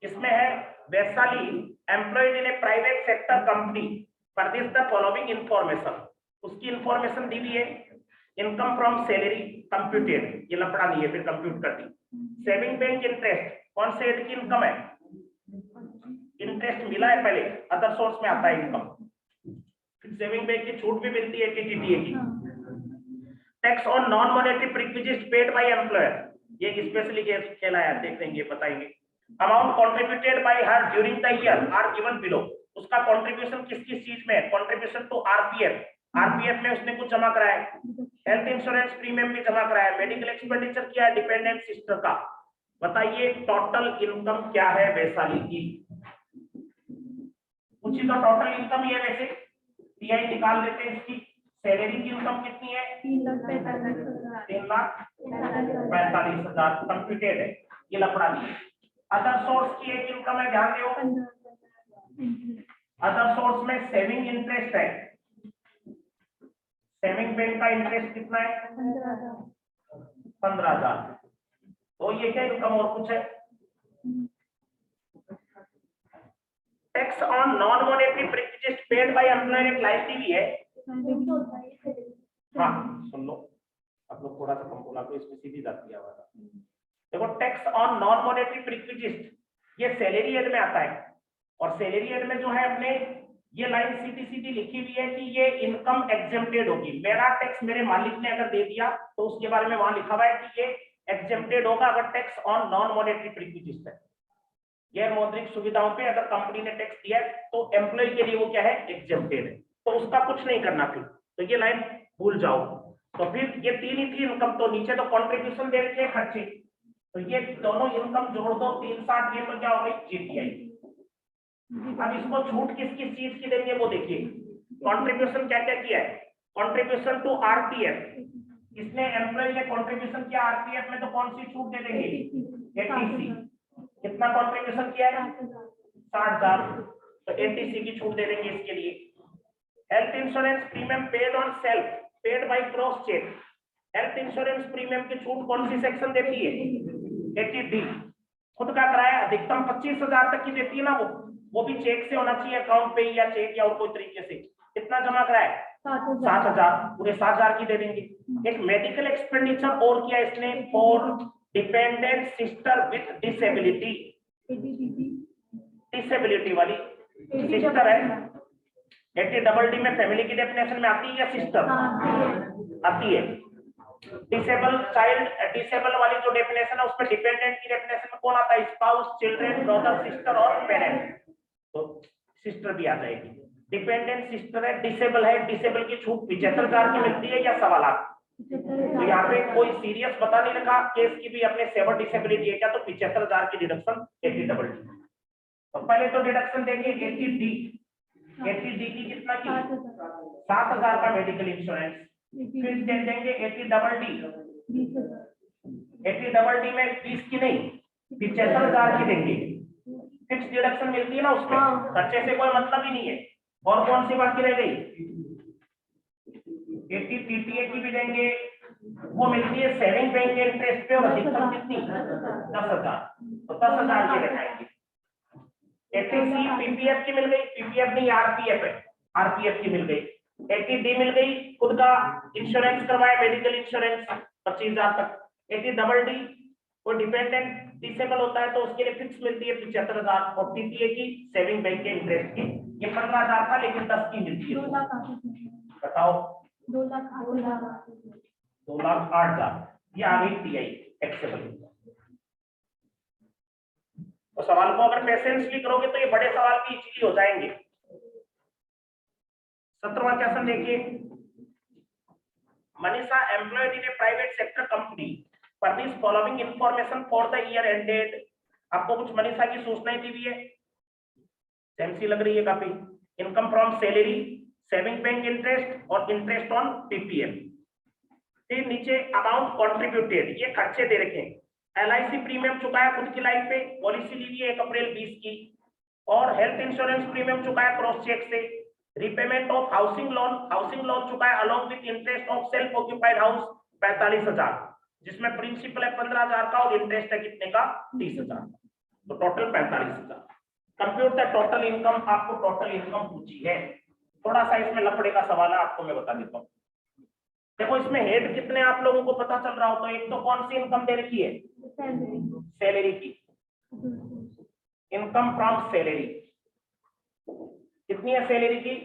इसमें है Vaishali employed in A private sector company furnish the following information, उसकी इंफॉर्मेशन दी हुई है। इनकम फ्रॉम सैलरी कंप्यूटेड, ये लफड़ा नहीं है, फिर कंप्यूट कर दी। सेविंग बैंक इंटरेस्ट, कौन से हेड की इनकम है? इंटरेस्ट मिला है पहले, अदर सोर्स में आता है इनकम। फिर सेविंग बैंक की छूट भी मिलती है टीटीए की। Tax on non monetary perquisites paid by employer, ये स्पेशली केस खेला है, देख लेंगे बताएंगे। Amount contributed by her during the year are given below, उसका कंट्रीब्यूशन किस किस चीज में है? कंट्रीब्यूशन टू आरपीएफ, आरपीएफ में उसने कुछ जमा कराया है, हेल्थ इंश्योरेंस प्रीमियम भी जमा कराया है, मेडिकल एक्सपेंडिचर किया है डिपेंडेंट सिस्टर का। बताइए टोटल इनकम क्या है वैशाली की? पूछी तो टोटल इनकम ही है, वैसे टीआई निकाल देते हैं इसकी। सैलरी की इनकम कितनी है? 3,45,000 कंप्यूटेड है, ये लफड़ा नहीं है। अदर सोर्स की एक इनकम है, ध्यान दो। अदर सोर्स में सेविंग इंटरेस्ट है, सेविंग बैंक का इंटरेस्ट कितना है? 15,000। तो ये क्या इनकम और कुछ है? Tax on non monetary perquisites paid by employer, एक लाइन दी हुई है। हाँ सुन लो, आप लोग थोड़ा सा कम बोला तो इसमें सीधी जाती है आवाज। देखो टैक्स ऑन नॉन मॉनेटरी प्रिक्विजिट्स, ये सैलरी हेड में आता है, और सैलरी हेड में जो है अपने ये लाइन सीधी सीधी लिखी हुई है कि ये इनकम एग्जेम्प्टेड होगी। मेरा टैक्स मेरे मालिक ने अगर दे दिया तो उसके बारे में वहां लिखा हुआ है कि ये एग्जेम्प्टेड होगा अगर टैक्स ऑन नॉन मॉनेटरी प्रिक्विजिट्स है। गैर मौद्रिक सुविधाओं पे अगर कंपनी ने टैक्स दिया है तो एम्प्लॉय के लिए वो क्या है? एग्जेम्प्टेड है, तो उसका कुछ नहीं करना फिर, तो ये लाइन भूल जाओ। तो फिर ये तीन ही थी इनकम, तो नीचे तो कंट्रीब्यूशन दे रखे हैं खर्चे, तो ये दोनों इनकम जोड़ दो 360, ये तो क्या हो गई? जीटीआई। अब इसको छूट किस किस चीज की देंगे वो देखिए। कंट्रीब्यूशन क्या क्या किया है? कंट्रीब्यूशन टू आरपीएफ, इसने एम्प्लॉय ने कंट्रीब्यूशन किया आरपीएफ में, तो कौन सी छूट दे देंगे? एटीसी। कितना कंट्रीब्यूशन किया है? 60,000, तो एटीसी की छूट दे देंगे इसके लिए। Health insurance premium paid on self paid by cross cheque, health insurance premium की छूट कौन सी सेक्शन देती है? 80D। खुद का कराया अधिकतम 25,000 तक की देती है ना, वो भी चेक से होना चाहिए, अकाउंट पे या चेक या और कोई तरीके से। कितना जमा कराया? 7,000, पूरे 7,000 की दे देंगे। एक मेडिकल एक्सपेंडिचर और किया इसने for dependent sister with disability, disability वाली सिस्टर है। 80DD में फैमिली की डेफिनेशन में आती है या सिस्टर आती है? डिसेबल चाइल्ड, डिसेबल वाली जो डेफिनेशन है उसमें डिपेंडेंट की डेफिनेशन में कौन आता है? स्पाउस, चिल्ड्रन, ब्रदर, सिस्टर और पेरेंट, तो सिस्टर भी आ जाएगी। डिपेंडेंट सिस्टर है, डिसेबल है, डिसेबल की छूट 75,000 की मिलती है या 1.25 लाख? तो यहाँ पे कोई सीरियस बता नहीं रखा केस की भी अपने सेवर डिसेबिलिटी है क्या, तो 75,000 की डिडक्शन 80DD। तो पहले तो डिडक्शन देंगे 80D, 80D की कितना की? 7,000 का मेडिकल इंश्योरेंस। फिर दे देंगे 80DD, 80DD में 20 की नहीं 75,000 की देंगे। फिक्स डिडक्शन मिलती है ना उसमें, खर्चे से कोई मतलब ही नहीं है। और कौन सी बाकी रह गई? 80 टीटीए की भी देंगे, वो मिलती है सेविंग बैंक के इंटरेस्ट पे, और अधिकतम कितनी? 10,000, तो 10,000 की रखाएंगे। 80C पीपीएफ की मिल गई, पीपीएफ नहीं आरपीएफ है, आरपीएफ की मिल गई। 80D मिल गई, खुद का इंश्योरेंस करवाया मेडिकल इंश्योरेंस 25,000 तक। 80DD कोई डिपेंडेंट डिसेबल होता है तो उसके लिए फिक्स मिलती है 75,000, और टीटीए की सेविंग बैंक के इंटरेस्ट की ये 15,000 था, लेकिन 10 की मिलती है। बताओ 2,08,000 ये आ गई टीआई टैक्सेबल। तो सवाल को अगर पेशेंसली करोगे तो ये बड़े सवाल भी इजीली हो जाएंगे। 17वां क्वेश्चन देखिए। Manisha employed in A private sector company furnish following information for the year ended. आपको कुछ मनीषा की सूचनाएं दी हुई है, सेंसी लग रही है काफी। Income from salary, saving bank interest और इंटरेस्ट ऑन पीपीएफ। फिर नीचे अमाउंट कंट्रीब्यूटेड, ये खर्चे दे रखे हैं। एलआईसी प्रीमियम चुकाया खुद की लाइफ पे, पॉलिसी ली हुई है 1 अप्रैल 20 की, और हेल्थ इंश्योरेंस प्रीमियम चुकाया क्रॉस चेक से। रिपेमेंट ऑफ हाउसिंग लोन चुकाया along with interest of self occupied house 45,000, जिसमें प्रिंसिपल है 15,000 का और इंटरेस्ट है कितने का? 30,000। तो total 45,000। Compute the total income, आपको टोटल इनकम पूछी है। थोड़ा सा इसमें लफड़े का सवाल है, आपको मैं बता देता हूँ। देखो इसमें हेड कितने आप लोगों को पता चल रहा हो, तो एक तो कौन सी इनकम दे रखी है, सैलरी की, इनकम फ्रॉम सैलरी। कितनी है सैलरी की,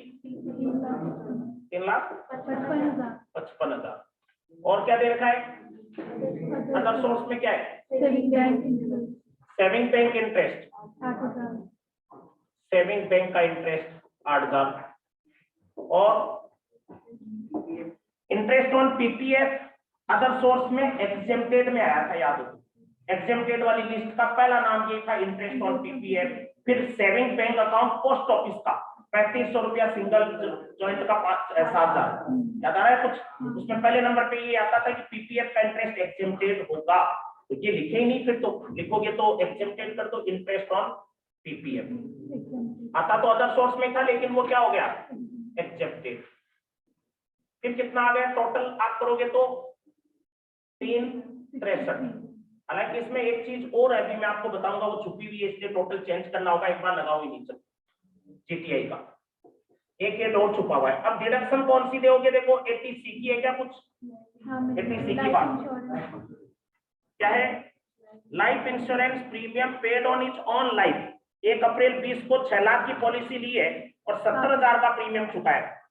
3,55,000। और क्या दे रखा है, अदर सोर्स में क्या है, saving bank interest, saving bank का इंटरेस्ट 8,000। और interest on PPF other source में एग्जेम्प्टेड में आया था, याद हो, एग्जेम्प्टेड वाली लिस्ट का पहला नाम ये था, इंटरेस्ट ऑन पीपीएफ। फिर saving bank account post office का 3500 रुपया सिंगल जॉइंट का 7,000, याद आ रहा है कुछ, उसमें पहले नंबर पे ये आता था कि पीपीएफ का इंटरेस्ट एग्जेम्प्टेड होगा, तो ये लिखे ही नहीं, फिर तो लिखोगे तो एग्जेम्प्टेड कर दो इंटरेस्ट ऑन पीपीएफ। आता तो अदर सोर्स में था, लेकिन वो क्या हो गया, एग्जेम्प्टेड। फिर कितना आ गया टोटल, आप करोगे तो 363। हालांकि इसमें एक चीज और है, अभी मैं आपको बताऊंगा, वो छुपी हुई है, इसलिए टोटल चेंज करना होगा, एक बार लगाओ ही नहीं सकते। जीटीआई का एक ये और छुपा हुआ है। अब डिडक्शन कौन सी दोगे, देखो 80C की है क्या, कुछ 80C की बात क्या है, life insurance premium paid on etch on life, 1 अप्रैल 20 को 6 लाख की पॉलिसी ली है और 70,000 का प्रीमियम चुका है।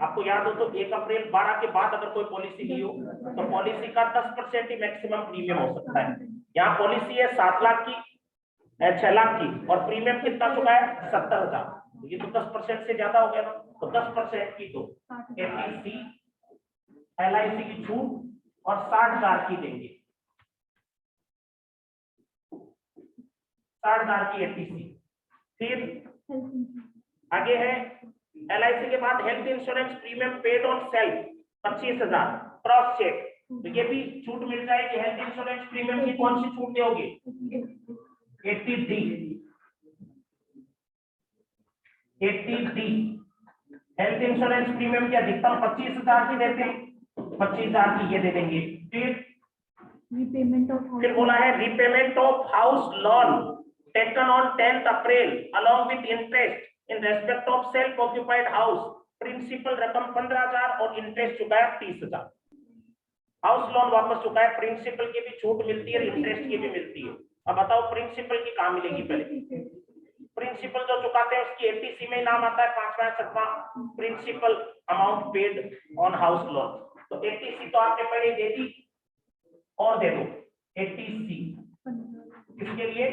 आपको याद हो तो 1 अप्रैल 12 के बाद अगर कोई पॉलिसी ली हो तो पॉलिसी का 10% ही मैक्सिमम प्रीमियम हो सकता है। यहाँ पॉलिसी है 7 लाख की, 6 लाख की, और प्रीमियम कितना चुका है, 70,000, ये तो 10% से ज्यादा हो गया ना, तो 10% की तो 80C LIC की छूट और 60,000 की देंगे, 60,000 की 80C। फिर आगे है LIC के बाद health insurance premium paid on self 25,000 cross cheque, तो ये भी छूट मिल जाएगी। हेल्थ इंश्योरेंस प्रीमियम की कौन सी छूट दोगे, 80D, 80D health insurance premium की अधिकतम 25,000 की देते हैं, 25,000 की ये दे देंगे। फिर बोला है repayment of house loan taken on 10 April along with interest in respect of self occupied house, principal रकम 15,000 और इंटरेस्ट चुका है 30,000। हाउस लोन वापस चुका है, प्रिंसिपल की भी छूट मिलती है, इंटरेस्ट की भी मिलती है। अब बताओ प्रिंसिपल की कहाँ मिलेगी, पहले प्रिंसिपल जो चुकाते हैं उसकी 80C में नाम आता है, 5वां 6वां principal amount paid on house loan, तो 80C तो आपने पहले दे दी, और दे दो 80C किसके लिए,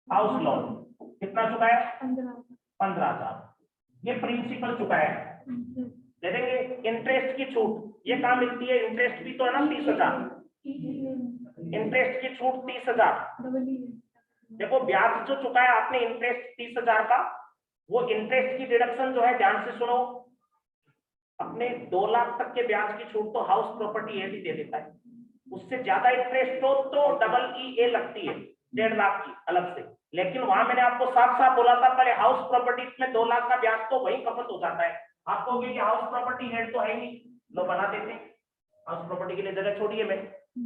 हाउस लोन कितना चुका है, 15,000, ये प्रिंसिपल चुका है, दे देंगे। इंटरेस्ट की छूट ये कहाँ मिलती है, इंटरेस्ट भी तो है ना 30,000, इंटरेस्ट की छूट 30,000। देखो ब्याज जो चुका है आपने इंटरेस्ट 30,000 का, वो इंटरेस्ट की डिडक्शन जो है, ध्यान से सुनो, अपने 2 लाख तक के ब्याज की छूट तो हाउस प्रॉपर्टी एड ही दे देता है, उससे ज्यादा इंटरेस्ट हो तो EE लगती है 1.5 लाख की अलग से। लेकिन वहां मैंने आपको साफ साफ बोला था, पहले हाउस प्रॉपर्टी में 2 लाख का ब्याज तो वही खपत हो जाता है। आप कहोगे कि हाउस प्रॉपर्टी हेड तो है नहीं, लो बना देते, हाउस प्रॉपर्टी के लिए जगह छोड़िए, मैं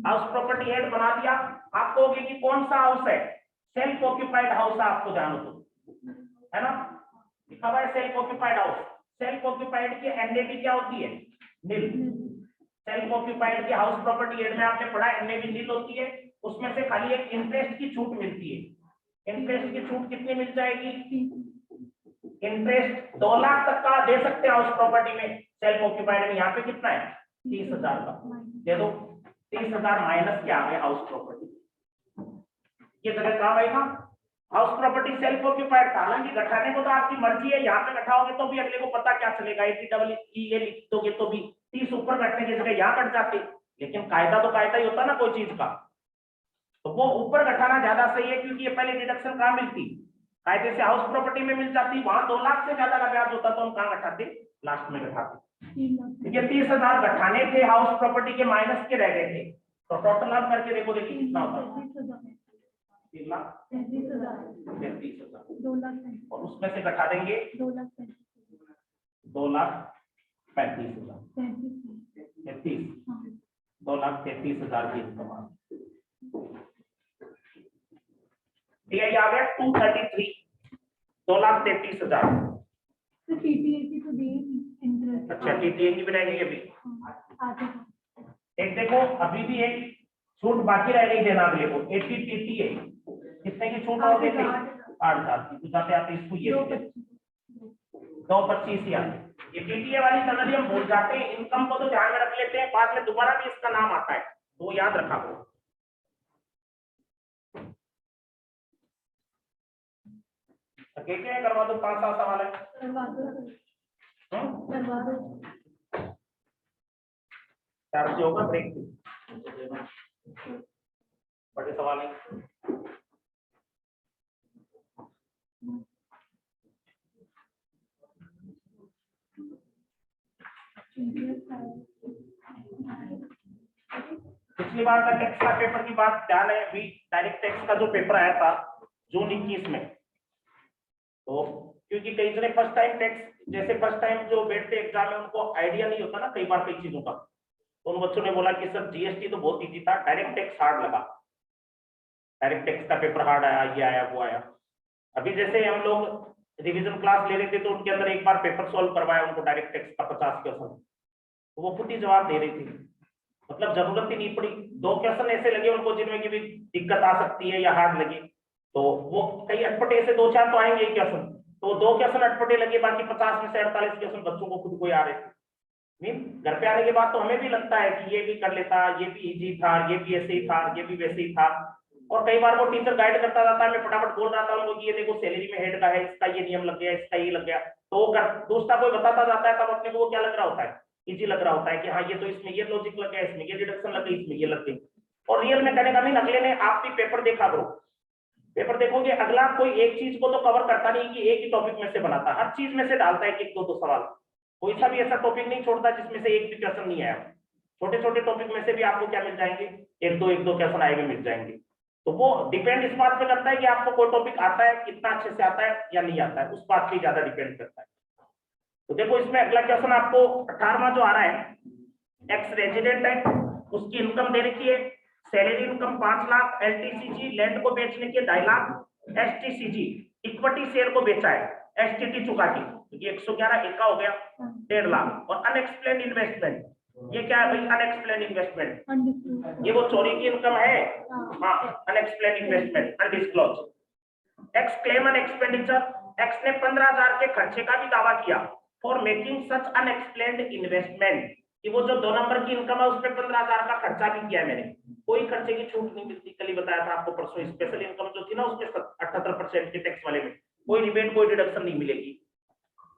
हाउस प्रॉपर्टी हेड बना दिया। आप कहोगे कि कौन सा हाउस है, सेल्फ ऑक्यूपाइड हाउस है, आपको जानो तो है ना, लिखा हुआ है self occupied house. Self occupied की एनएबी क्या होती है, नील। सेल्फ ऑक्यूपाइड की हाउस प्रॉपर्टी हेड में आपने पढ़ा एनएबी नील होती है, उसमें से खाली एक इंटरेस्ट की छूट मिलती है। इंटरेस्ट की छूट कितनी मिल जाएगी, इंटरेस्ट 2 लाख तक का दे सकते हैं हाउस प्रॉपर्टी में, सेल्फ ऑक्यूपाइड में यहाँ पे कितना है 30,000 का, दे दो 30,000 माइनस क्या आ गया हाउस प्रॉपर्टी, ये जगह काम आएगा। हाउस प्रॉपर्टी सेल्फ ऑक्यूपाइड था, हालांकि घटाने को तो आपकी मर्जी है, यहाँ पे घटाओगे तो भी अगले को पता क्या चलेगा, 80EE ये लिख दोगे तो भी 30 ऊपर घटने की जगह यहाँ घट जाते, लेकिन कायदा तो कायदा ही होता ना कोई चीज का, तो वो ऊपर घटाना ज्यादा सही है, क्योंकि ये पहले डिडक्शन कहाँ मिलती, कायदे से हाउस प्रॉपर्टी में मिल जाती, वहां 2 लाख से ज्यादा का ब्याज होता तो हम कहाँ घटाते, लास्ट में घटाते। ये 30,000 घटाने थे हाउस प्रॉपर्टी के, माइनस के रह गए थे, तो टोटल आप करके देखो, देखिए कितना होता है, 33,000 और उसमें से घटा देंगे 2,35,000, 2,33,000 की इनकम। टीआई आ गया 233, 2,33,000। तो टीटीए की तो दी इंटरेस्ट। अच्छा टीटीए की भी रहेगी अभी। आगे एक देखो अभी भी एक छूट बाकी रह गई देना अगले को, 80 टीटीए कितने की छूट और देते 8,000 की, कुछ आते आते इसको ये 225 ही आते। ये टीटीए वाली सैलरी हम भूल जाते हैं, इनकम को तो ध्यान में रख लेते हैं, बाद में दोबारा भी इसका नाम आता है तो याद रखा करो। क्या करवा दो, 5-7 सवाल है। करवा दो। 4 से होगा ब्रेक, बड़े सवाल है। पिछली बार का टैक्स का पेपर की बात ध्यान है, अभी डायरेक्ट टैक्स का जो पेपर आया था जून 21 में, तो क्योंकि कई जने फर्स्ट टाइम टैक्स, जैसे फर्स्ट टाइम जो बैठते एग्जाम में उनको आइडिया नहीं होता ना कई बार कई चीजों का, तो उन बच्चों ने बोला कि सर जीएसटी तो बहुत इजी था, डायरेक्ट टैक्स हार्ड लगा, डायरेक्ट टैक्स का पेपर हार्ड आया, ये आया वो आया। अभी जैसे हम लोग रिवीजन क्लास ले रहे थे तो उनके अंदर एक बार पेपर सॉल्व करवाया उनको डायरेक्ट टैक्स का 50 क्वेश्चन, तो वो खुद ही जवाब दे रही थी, मतलब जरूरत ही नहीं पड़ी। 2 क्वेश्चन ऐसे लगे उनको जिनमें की भी दिक्कत आ सकती है या हार्ड लगे, तो वो कई अटपटे से 2-4 तो आएंगे क्वेश्चन, तो 2 क्वेश्चन अटपटे लगे, बाकी 50 में से 48 क्वेश्चन बच्चों को खुद को ही आ रहे थे। मीन घर पे आने के बाद तो हमें भी लगता है कि ये भी कर लेता, ये भी इजी था, ये भी ऐसे ही था, ये भी वैसे ही था, और कई बार वो टीचर गाइड करता रहता है, मैं फटाफट बोल रहा था उनको कि ये देखो सैलरी में हेड का है, इसका ये नियम लग गया, इसका ये लग गया, तो वो दूसरा कोई बताता जाता है, तब अपने को वो क्या लग रहा होता है, इजी लग रहा होता है कि हाँ ये तो इसमें ये लॉजिक लग गया, इसमें ये डिडक्शन लग गई, इसमें ये लग गई। और रियल में कहने का मीन अगले ने आप भी पेपर देखा करो, पेपर देखोगे अगला कोई एक चीज को तो कवर करता नहीं कि एक ही टॉपिक में से बनाता, हर चीज में से डालता है कि 1-2 सवाल, कोई सा भी ऐसा टॉपिक नहीं छोड़ता जिसमें से एक भी क्वेश्चन नहीं आया। छोटे छोटे टॉपिक में से भी आपको क्या मिल जाएंगे, 1-2 क्वेश्चन आए हुए मिल जाएंगे। तो वो डिपेंड इस बात पे करता है कि आपको कोई टॉपिक आता है, कितना अच्छे से आता है या नहीं आता है, उस बात पे ज्यादा डिपेंड करता है। तो देखो इसमें अगला क्वेश्चन आपको 18वां जो आ रहा है, एक्स रेजिडेंट है, उसकी इनकम दे रखी है, salary income 5 lakh, LTCG land को बेचने के 2.5 लाख, एसटीसीजी इक्विटी शेयर को बेचा है, एसटीटी चुका के, ये 111 एक का हो गया 1.5 लाख। और अनएक्सप्लेन्ड इन्वेस्टमेंट, ये क्या है भाई, अनएक्सप्लेन्ड इन्वेस्टमेंट, ये वो चोरी की इनकम है, हाँ unexplained investment undisclosed. X claim an expenditure, x ने 15,000 के खर्चे का भी दावा किया for making such unexplained investment, कि वो जो 2 नंबर की इनकम है उसपे 15,000 का खर्चा भी किया है मैंने, कोई खर्चे की छूट नहीं मिलती। कल ही बताया था आपको परसों, स्पेशल इनकम जो थी ना उसमें 78% के टैक्स वाले में कोई रिबेट कोई डिडक्शन नहीं मिलेगी।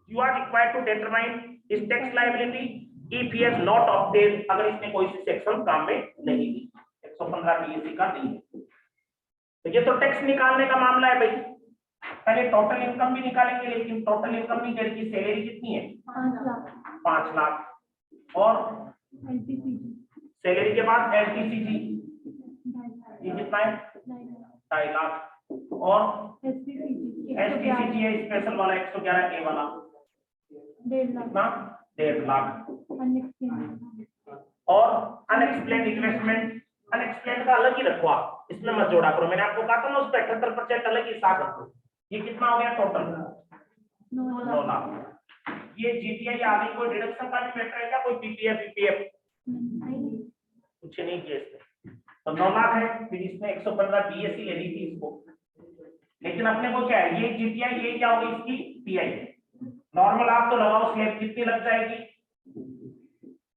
You are required to determine his tax liability if he has not obtained, अगर इसने कोई सी सेक्शन काम में नहीं दी, 115 बीएससी का नहीं है। तो ये तो टैक्स निकालने का मामला है भाई, पहले टोटल इनकम भी निकालेंगे, लेकिन टोटल इनकम नहीं दे रही, सैलरी कितनी है 5 लाख, और सैलरी के बाद एलटीसीजी ये कितना है 2.5 लाख, और एसटीसीजी है स्पेशल वाला 111 ए वाला कितना 1.5 लाख, और अनएक्सप्लेन्ड इन्वेस्टमेंट, अनएक्सप्लेन्ड का अलग ही रखो आप, इसमें मत जोड़ा करो, मैंने आपको कहा था ना उस पर 78% अलग ही हिसाब रखो। ये कितना हो गया टोटल 9 लाख। ये जीटीआई आ गई, कोई डिडक्शन का भी मैटर है क्या, कोई पीपीएफ पीपीएफ कुछ नहीं किया इसमें, तो 9 लाख है। फिर इसने 115 बीएससी ले ली थी इसको, लेकिन अपने को क्या है, ये जीटीआई ये क्या होगी इसकी पीआई, नॉर्मल आप तो लगाओ स्लैब कितनी लग जाएगी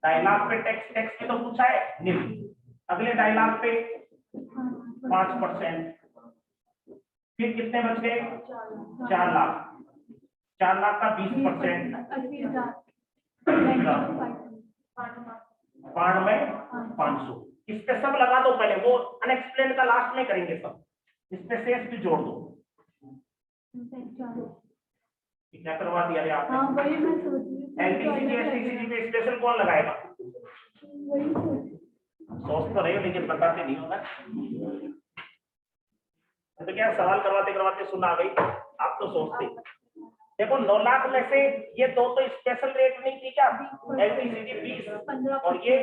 2.5 लाख पे, टैक्स में तो पूछा है निल, अगले 2.5 लाख पे 5%, फिर कितने बच गए 4 लाख, 4 लाख का 20%, पार्ट में 500, इस पे सब लगा दो पहले, वो अनएक्सप्लेन्ड का लास्ट में करेंगे सब, इस पे शेष भी जोड़ दो। क्या करवा दिया रे आपने, एलटीसीजी एसटीसीजी पे स्पेशल कौन लगाएगा, सोच तो रहे हो लेकिन बताते नहीं हो ना, तो क्या सवाल करवाते करवाते सुन आ गई, आप तो सोचते। देखो 9 लाख में से ये 2 तो स्पेशल रेट नहीं थी क्या, एलटीसीजी 20 और ये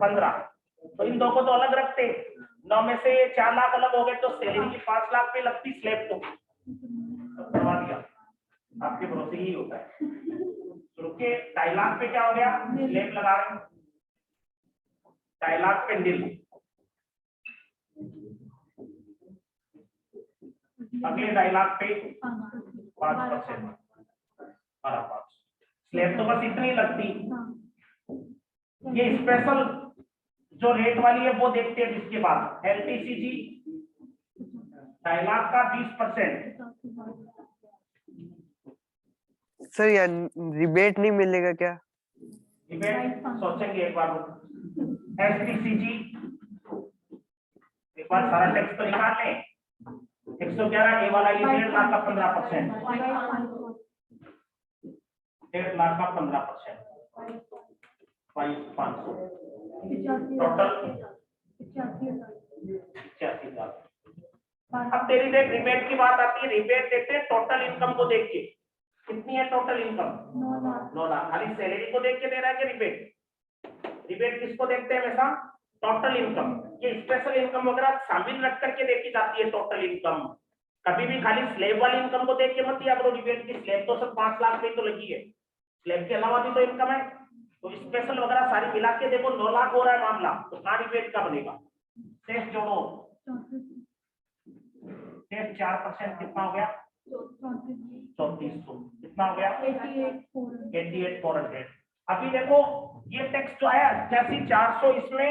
15, तो इन 2 को तो अलग रखते, 9 में से 4 लाख अलग हो गए तो सैलरी की 5 लाख पे लगती स्लैब तो सब करवा दिया, आपके भरोसे ही होता है। तो रुके 2.5 लाख पे क्या हो गया, स्लैब लगा रहे हैं 2.5 लाख पे नील। अगले 2.5 लाख पे 5%, 5 स्लैब तो बस इतनी लगती। ये स्पेशल जो रेट वाली है वो देखते हैं जिसके बाद LTCG 2.5 लाख का 20%। सर यार रिबेट नहीं मिलेगा क्या? रिबेट सोचेंगे एक बार। STCG एक बार सारा टैक्स तो निकाल लें। 111 ए वाला ये 1.5 लाख का 15%, 1.5 लाख का 15%, 5,500 टोटल 85,000। अब तेरी देख रिबेट की बात आती है, रिबेट देते हैं टोटल इनकम को देख के, कितनी है टोटल इनकम 9 लाख। खाली सैलरी को देख के दे रहा है कि रिबेट? रिबेट किसको देखते हैं हमेशा? Total income. ये स्पेशल इनकम वगैरह शामिल रख करके देखी जाती है टोटल इनकम। कभी भी खाली स्लैब वाली इनकम को देख के मत दिया करो रिबेट की। स्लैब तो सब 5 लाख पे तो लगी है, स्लैब के अलावा भी तो इनकम है। तो स्पेशल वगैरह सारी मिला के देखो 9 लाख हो रहा है मामला, तो कहाँ रिबेट का बनेगा? शेष जोड़ो, शेष 4% कितना हो गया? 3400। कितना हो गया? 88,400। अभी देखो ये टैक्स जो आया 88,400, इसमें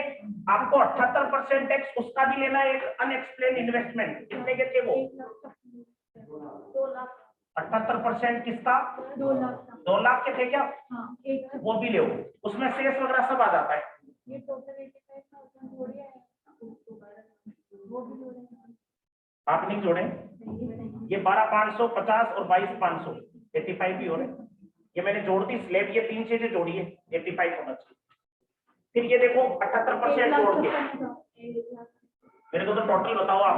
आपको 78% टैक्स उसका भी लेना है। एक अनएक्सप्लेन इन्वेस्टमेंट कितने के थे वो? 78% किसका? 2 लाख के थे क्या? वो भी ले, उसमें शेष वगैरह सब आ जाता है। आप नहीं जोड़े, ये 12,550 और 22,500 85 भी हो रहे। ये मैंने जोड़ दी स्लैब, ये 3 चीजें जोड़ी है, 85 होना चाहिए। फिर ये देखो 78% जोड़ के मेरे को तो टोटल बताओ आप।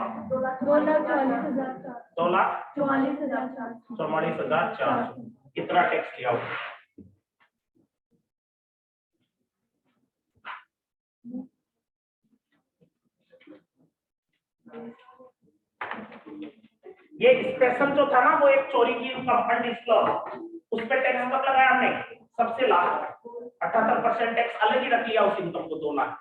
2,44,400 कितना टैक्स लिया होगा? ये स्पेशल जो था ना वो एक चोरी की इनकम अनडिस्क्लोज, उस पे टैक्स कब लगाया हमने? सबसे लास्ट 78% टैक्स अलग ही रख लिया उस इनकम को 2 लाख।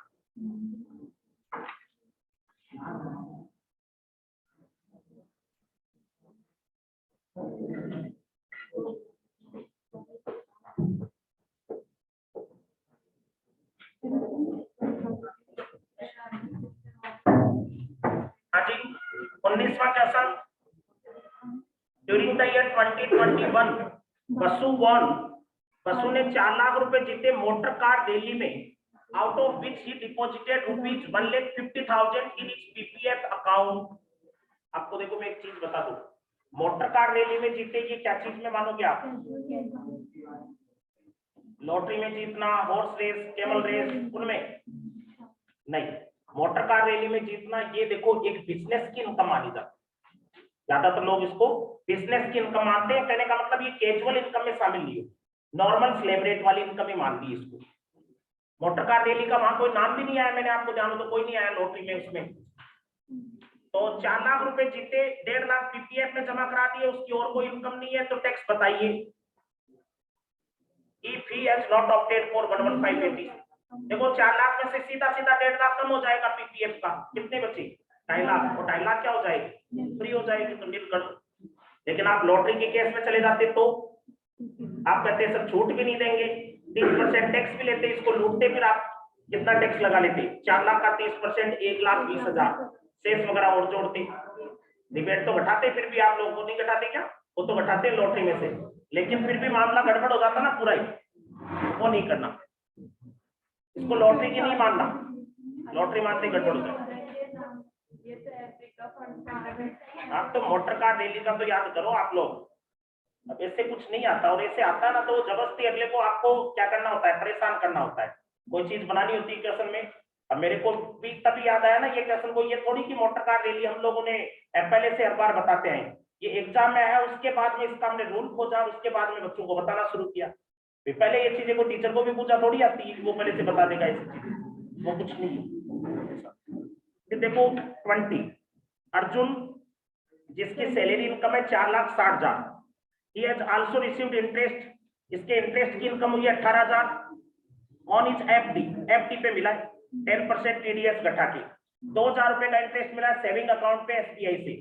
हाँ जी, 19वां question. During the year 2021 Basu ने 4 लाख रुपए जीते मोटर कार रैली में, out of which he deposited ₹1,50,000 in its PPF account. आपको देखो मैं एक चीज बता दूं, मोटर कार रैली में जीते ये क्या चीज में मानोगे आप? लॉटरी में जीतना, हॉर्स रेस, कैमल रेस, उनमें नहीं। मोटर कार रैली में जीतना ये देखो एक बिजनेस की इनकम मानी जाती है। ज्यादातर लोग इसको बिजनेस की इनकम मानते हैं। कहने का मतलब ये कैजुअल इनकम में शामिल नहीं हो, नॉर्मल स्लैब रेट वाली इनकम ही मान ली इसको। मोटर कार रैली का वहां कोई नाम भी नहीं आया, मैंने आपको जानू तो कोई नहीं आया लॉटरी में उसमें। तो 4 लाख रुपए जीते, 1.5 लाख पीपीएफ में जमा करा दिए, उसकी और कोई इनकम नहीं है, तो टैक्स बताइए। If he has not opted for 11580, देखो 4 लाख में से सीधा सीधा 1.5 लाख कम हो जाएगा पीपीएफ का, कितने बचे? 2.5 लाख, और 2.5 लाख क्या हो जाएगी? फ्री हो जाएगी, तो नील कर। लेकिन आप लॉटरी के केस में चले जाते तो आप कहते सर छूट भी नहीं देंगे, 30% टैक्स भी लेते, इसको लूटते, फिर आप कितना टैक्स लगा लेते? 4 लाख का 30% 1,20,000 शेष वगैरह और जोड़ते, रिबेट तो घटाते, फिर भी आप लोगों को नहीं घटाते क्या? वो तो घटाते लॉटरी में से, लेकिन फिर भी मामला गड़बड़ हो जाता ना पूरा ही, वो नहीं करना। इसको लॉटरी की नहीं मानना, लॉटरी मानते गड़बड़ हो जाए। आप तो मोटर कार रैली का तो याद करो आप लोग, अब ऐसे कुछ नहीं आता, और ऐसे आता है ना तो जबरदस्ती अगले को आपको क्या करना होता है? परेशान करना होता है, कोई चीज बनानी होती है क्वेश्चन में। अब मेरे को भी तभी याद आया ना ये क्वेश्चन को, ये थोड़ी की मोटर कार रैली हम लोगों ने पहले से हर बार बताते हैं, ये एग्जाम में आया, उसके बाद में इसका हमने रूल खोजा, उसके बाद में बच्चों को बताना शुरू किया। पहले ये चीजें को टीचर को भी पूछा थोड़ी आती है, वो पहले से बता देगा ऐसी चीज, वो कुछ नहीं। देखो 20 अर्जुन जिसकी सैलरी इनकम है 4,60,000, he has also received interest, इसके इंटरेस्ट की इनकम हुई 18,000 ऑन इज एफडी पे मिला 10% टीडीएस घटा के 2,000 रुपए का इंटरेस्ट मिला सेविंग अकाउंट पे एसबीआई से,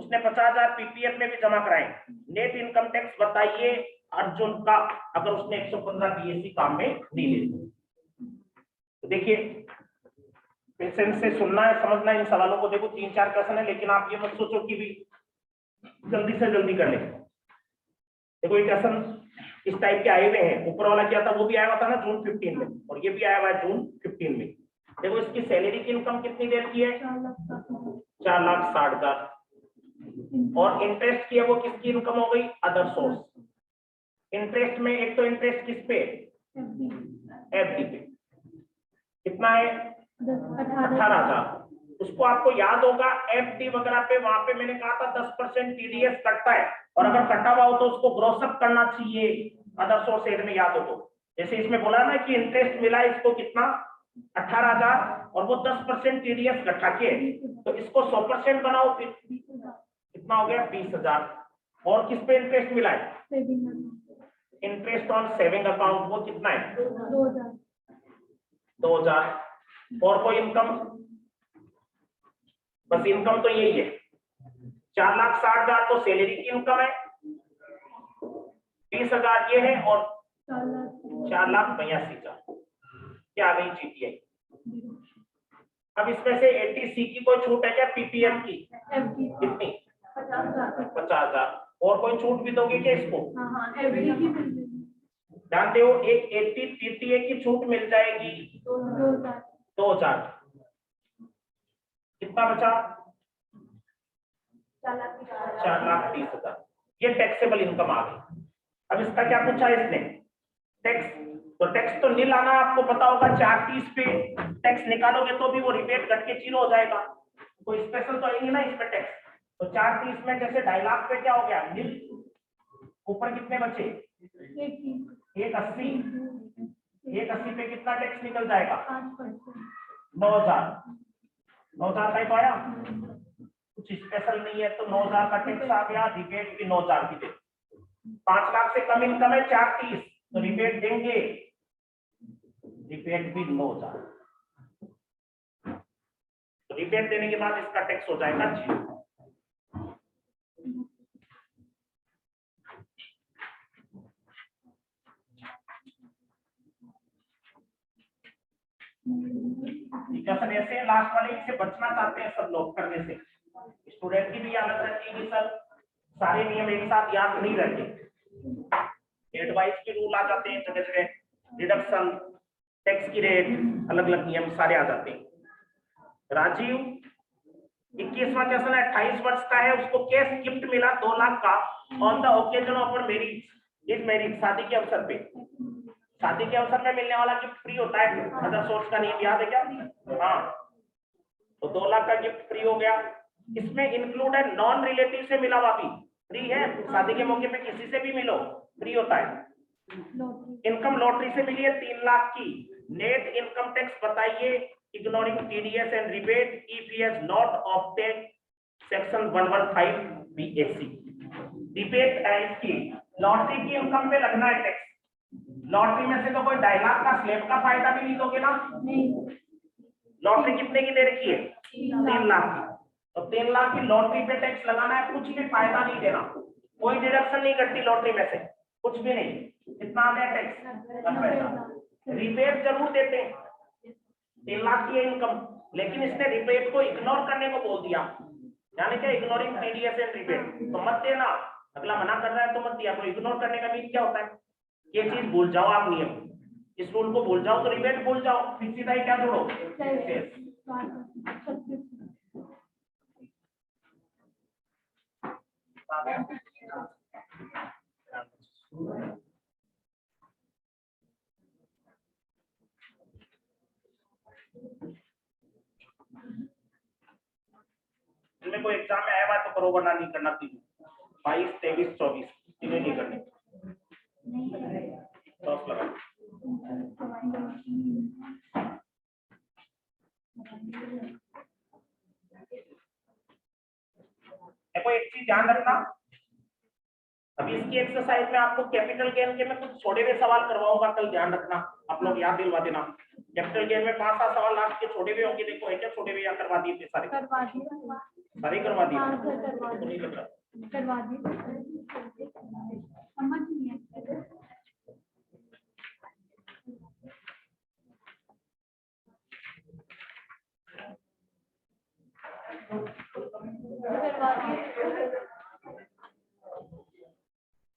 उसने 50,000 पीपीएफ में भी जमा कराए। नेट इनकम टैक्स बताइए अर्जुन का अगर उसने 115 बीएससी काम में नहीं ले। तो देखिए पेशेंस से सुनना है, समझना है इन सवालों को। देखो 3-4 क्वेश्चन है, लेकिन आप ये मत सोचो कि भी जल्दी से जल्दी कर ले। देखो ये क्वेश्चन इस टाइप के आए हुए हैं। ऊपर वाला क्या था, वो भी आया हुआ था ना जून 15 में, और ये भी आया हुआ है जून 15 में। देखो इसकी सैलरी की इनकम कितनी देर की है, 4,60,000, और इंटरेस्ट की है वो किसकी इनकम हो गई, अदर सोर्स। इंटरेस्ट में एक तो इंटरेस्ट किस पे, एफडी पे, कितना है 18,000। उसको आपको याद होगा एफडी वगैरह पे, वहां पे मैंने कहा था 10% टीडीएस कटता है, और अगर कटा हुआ हो तो उसको ग्रोसअप करना चाहिए अदर सोर्स एड में, याद हो तो। जैसे इसमें बोला ना कि इंटरेस्ट मिला इसको कितना 18,000, और वो 10% टीडीएस घटा के, तो इसको 100% बनाओ, फिर कितना हो गया 20,000। और किस पे इंटरेस्ट मिला है, इंटरेस्ट ऑन सेविंग अकाउंट, वो कितना है 2,000। और कोई इनकम, बस इनकम तो यही है 4,60,000 तो सैलरी की इनकम है, 20,000 ये है, और 4,82,000 क्या आ गई जीटीआई। अब इसमें से 80C की कोई छूट है क्या, पीपीएफ की कितनी 50,000, और कोई छूट भी दोगे क्या इसको, जानते हो एक 80 टीटीए की छूट मिल जाएगी 2,000, कितना बचा 4,30,000। ये टैक्सेबल इनकम आ गई। अब इसका क्या पूछा इसने, टैक्स, तो टैक्स तो नील आना आपको पता होगा, 430 पे टैक्स निकालोगे तो भी वो रिबेट घट के 0 हो जाएगा, कोई स्पेशल तो नहीं ना इसमें टैक्स। तो 430 में जैसे 2.5 लाख पे क्या हो गया नील, ऊपर कितने बचे 180, 180 पे कितना टैक्स निकल जाएगा 9,000, 9,000 का ही तो आया, कुछ स्पेशल नहीं है तो 9,000 का टैक्स आ गया, रिबेट भी 9,000 की दे। 5 लाख से कम इनकम है 430, तो रिबेट देंगे, रिबेट भी 9,000, तो रिबेट देने के बाद इसका टैक्स हो जाएगा 0। क्वेश्चन ऐसे लास्ट वाले से बचना चाहते हैं सब लोग करने से, स्टूडेंट की भी आदत रहती है कि सर सारे नियम एक साथ याद नहीं रहते, एडवाइस के रूल आ जाते हैं जगह जगह, डिडक्शन, टैक्स की रेट, अलग अलग नियम सारे आ जाते हैं। राजीव 21वां क्वेश्चन है, 28 वर्ष का है, उसको कैश गिफ्ट मिला 2 लाख का on the occasion of marriage, is marriage, शादी के अवसर पे। शादी के अवसर में मिलने वाला गिफ्ट फ्री होता है, अदर सोर्स का नियम याद है क्या, हाँ, तो 2 लाख का गिफ्ट फ्री हो गया। इसमें इंक्लूड है नॉन रिलेटिव से मिला हुआ भी फ्री है, शादी के मौके पे किसी से भी मिलो फ्री होता है। इनकम लॉटरी से मिली है 3 लाख की, नेट इनकम टैक्स बताइए ignoring TDS and rebate if he has not obtain section 115 BSc. Rebate है इसकी, लॉटरी की इनकम पे लगना है टैक्स, लॉटरी में से तो कोई 2.5 लाख का स्लैब का फायदा भी नहीं दोगे ना, लॉटरी कितने की दे रखी है 3 लाख की, तो 3 लाख की लॉटरी पे टैक्स लगाना है, कुछ भी फायदा नहीं देना, कोई डिडक्शन नहीं करती लॉटरी में से, कुछ भी नहीं, कितना आता है टैक्स। रिबेट जरूर देते हैं, 3 लाख की इनकम, लेकिन इसने रिबेट को इग्नोर करने को बोल दिया, यानी क्या इग्नोरिंग टीडीएस एंड रिबेट, तो मत देना, अगला मना कर रहा है तो मत दिया। तो इग्नोर करने का मीन क्या होता है, ये चीज भूल जाओ आप, नियम इस रूल को भूल जाओ तो रिबेट भूल जाओ, फिर सीधा ही क्या जोड़ो इनमें कोई एग्जाम में आया हुआ तो करो, वरना नहीं करना। 22, 23, 24 इन्हें नहीं करने, क्रॉस लगा। देखो एक चीज ध्यान रखना, अभी इसकी एक्सरसाइज में आपको कैपिटल गेन के मैं कुछ छोटे हुए सवाल करवाऊंगा कल, ध्यान रखना, आप लोग याद दिलवा देना। कैपिटल गेन में 5-7 सवाल लास्ट के छोटे हुए होंगे, देखो एक छोटे हुए या करवा दिए थे सारे, करवा दिया, सारे करवा दिए। हाँ सर करवा तो नहीं लग रहा। करवा दिया, समझ नहीं है।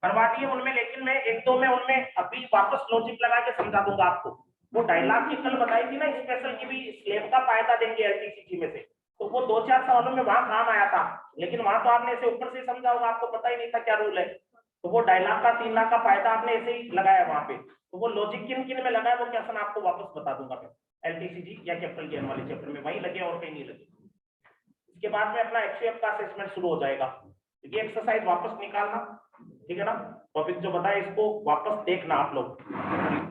करवा दिए उनमें, लेकिन मैं एक दो में उनमें अभी वापस लॉजिक लगा के समझा दूंगा आपको। वो डायलॉग की कल बताई थी ना स्पेशल की भी स्लेब का फायदा देंगे एलटीसीजी में से, तो वो 2-4 सवालों में वहां काम आया था, लेकिन वहां तो आपने इसे ऊपर से समझा होगा, आपको पता ही नहीं था क्या रूल है। तो वो डायलॉग का 3 लाख का फायदा आपने ऐसे ही लगाया वहां पे, तो वो लॉजिक किन किन में लगा है वो क्वेश्चन आपको वापस बता दूंगा मैं, एलटीसीजी या कैपिटल गेन वाले चैप्टर में वही लगे और कहीं नहीं लगे। इसके बाद में अपना एचयूएफ का असेसमेंट शुरू हो जाएगा। ये एक्सरसाइज वापस निकालना, ठीक है ना, टॉपिक जो बताया इसको वापस देखना आप लोग।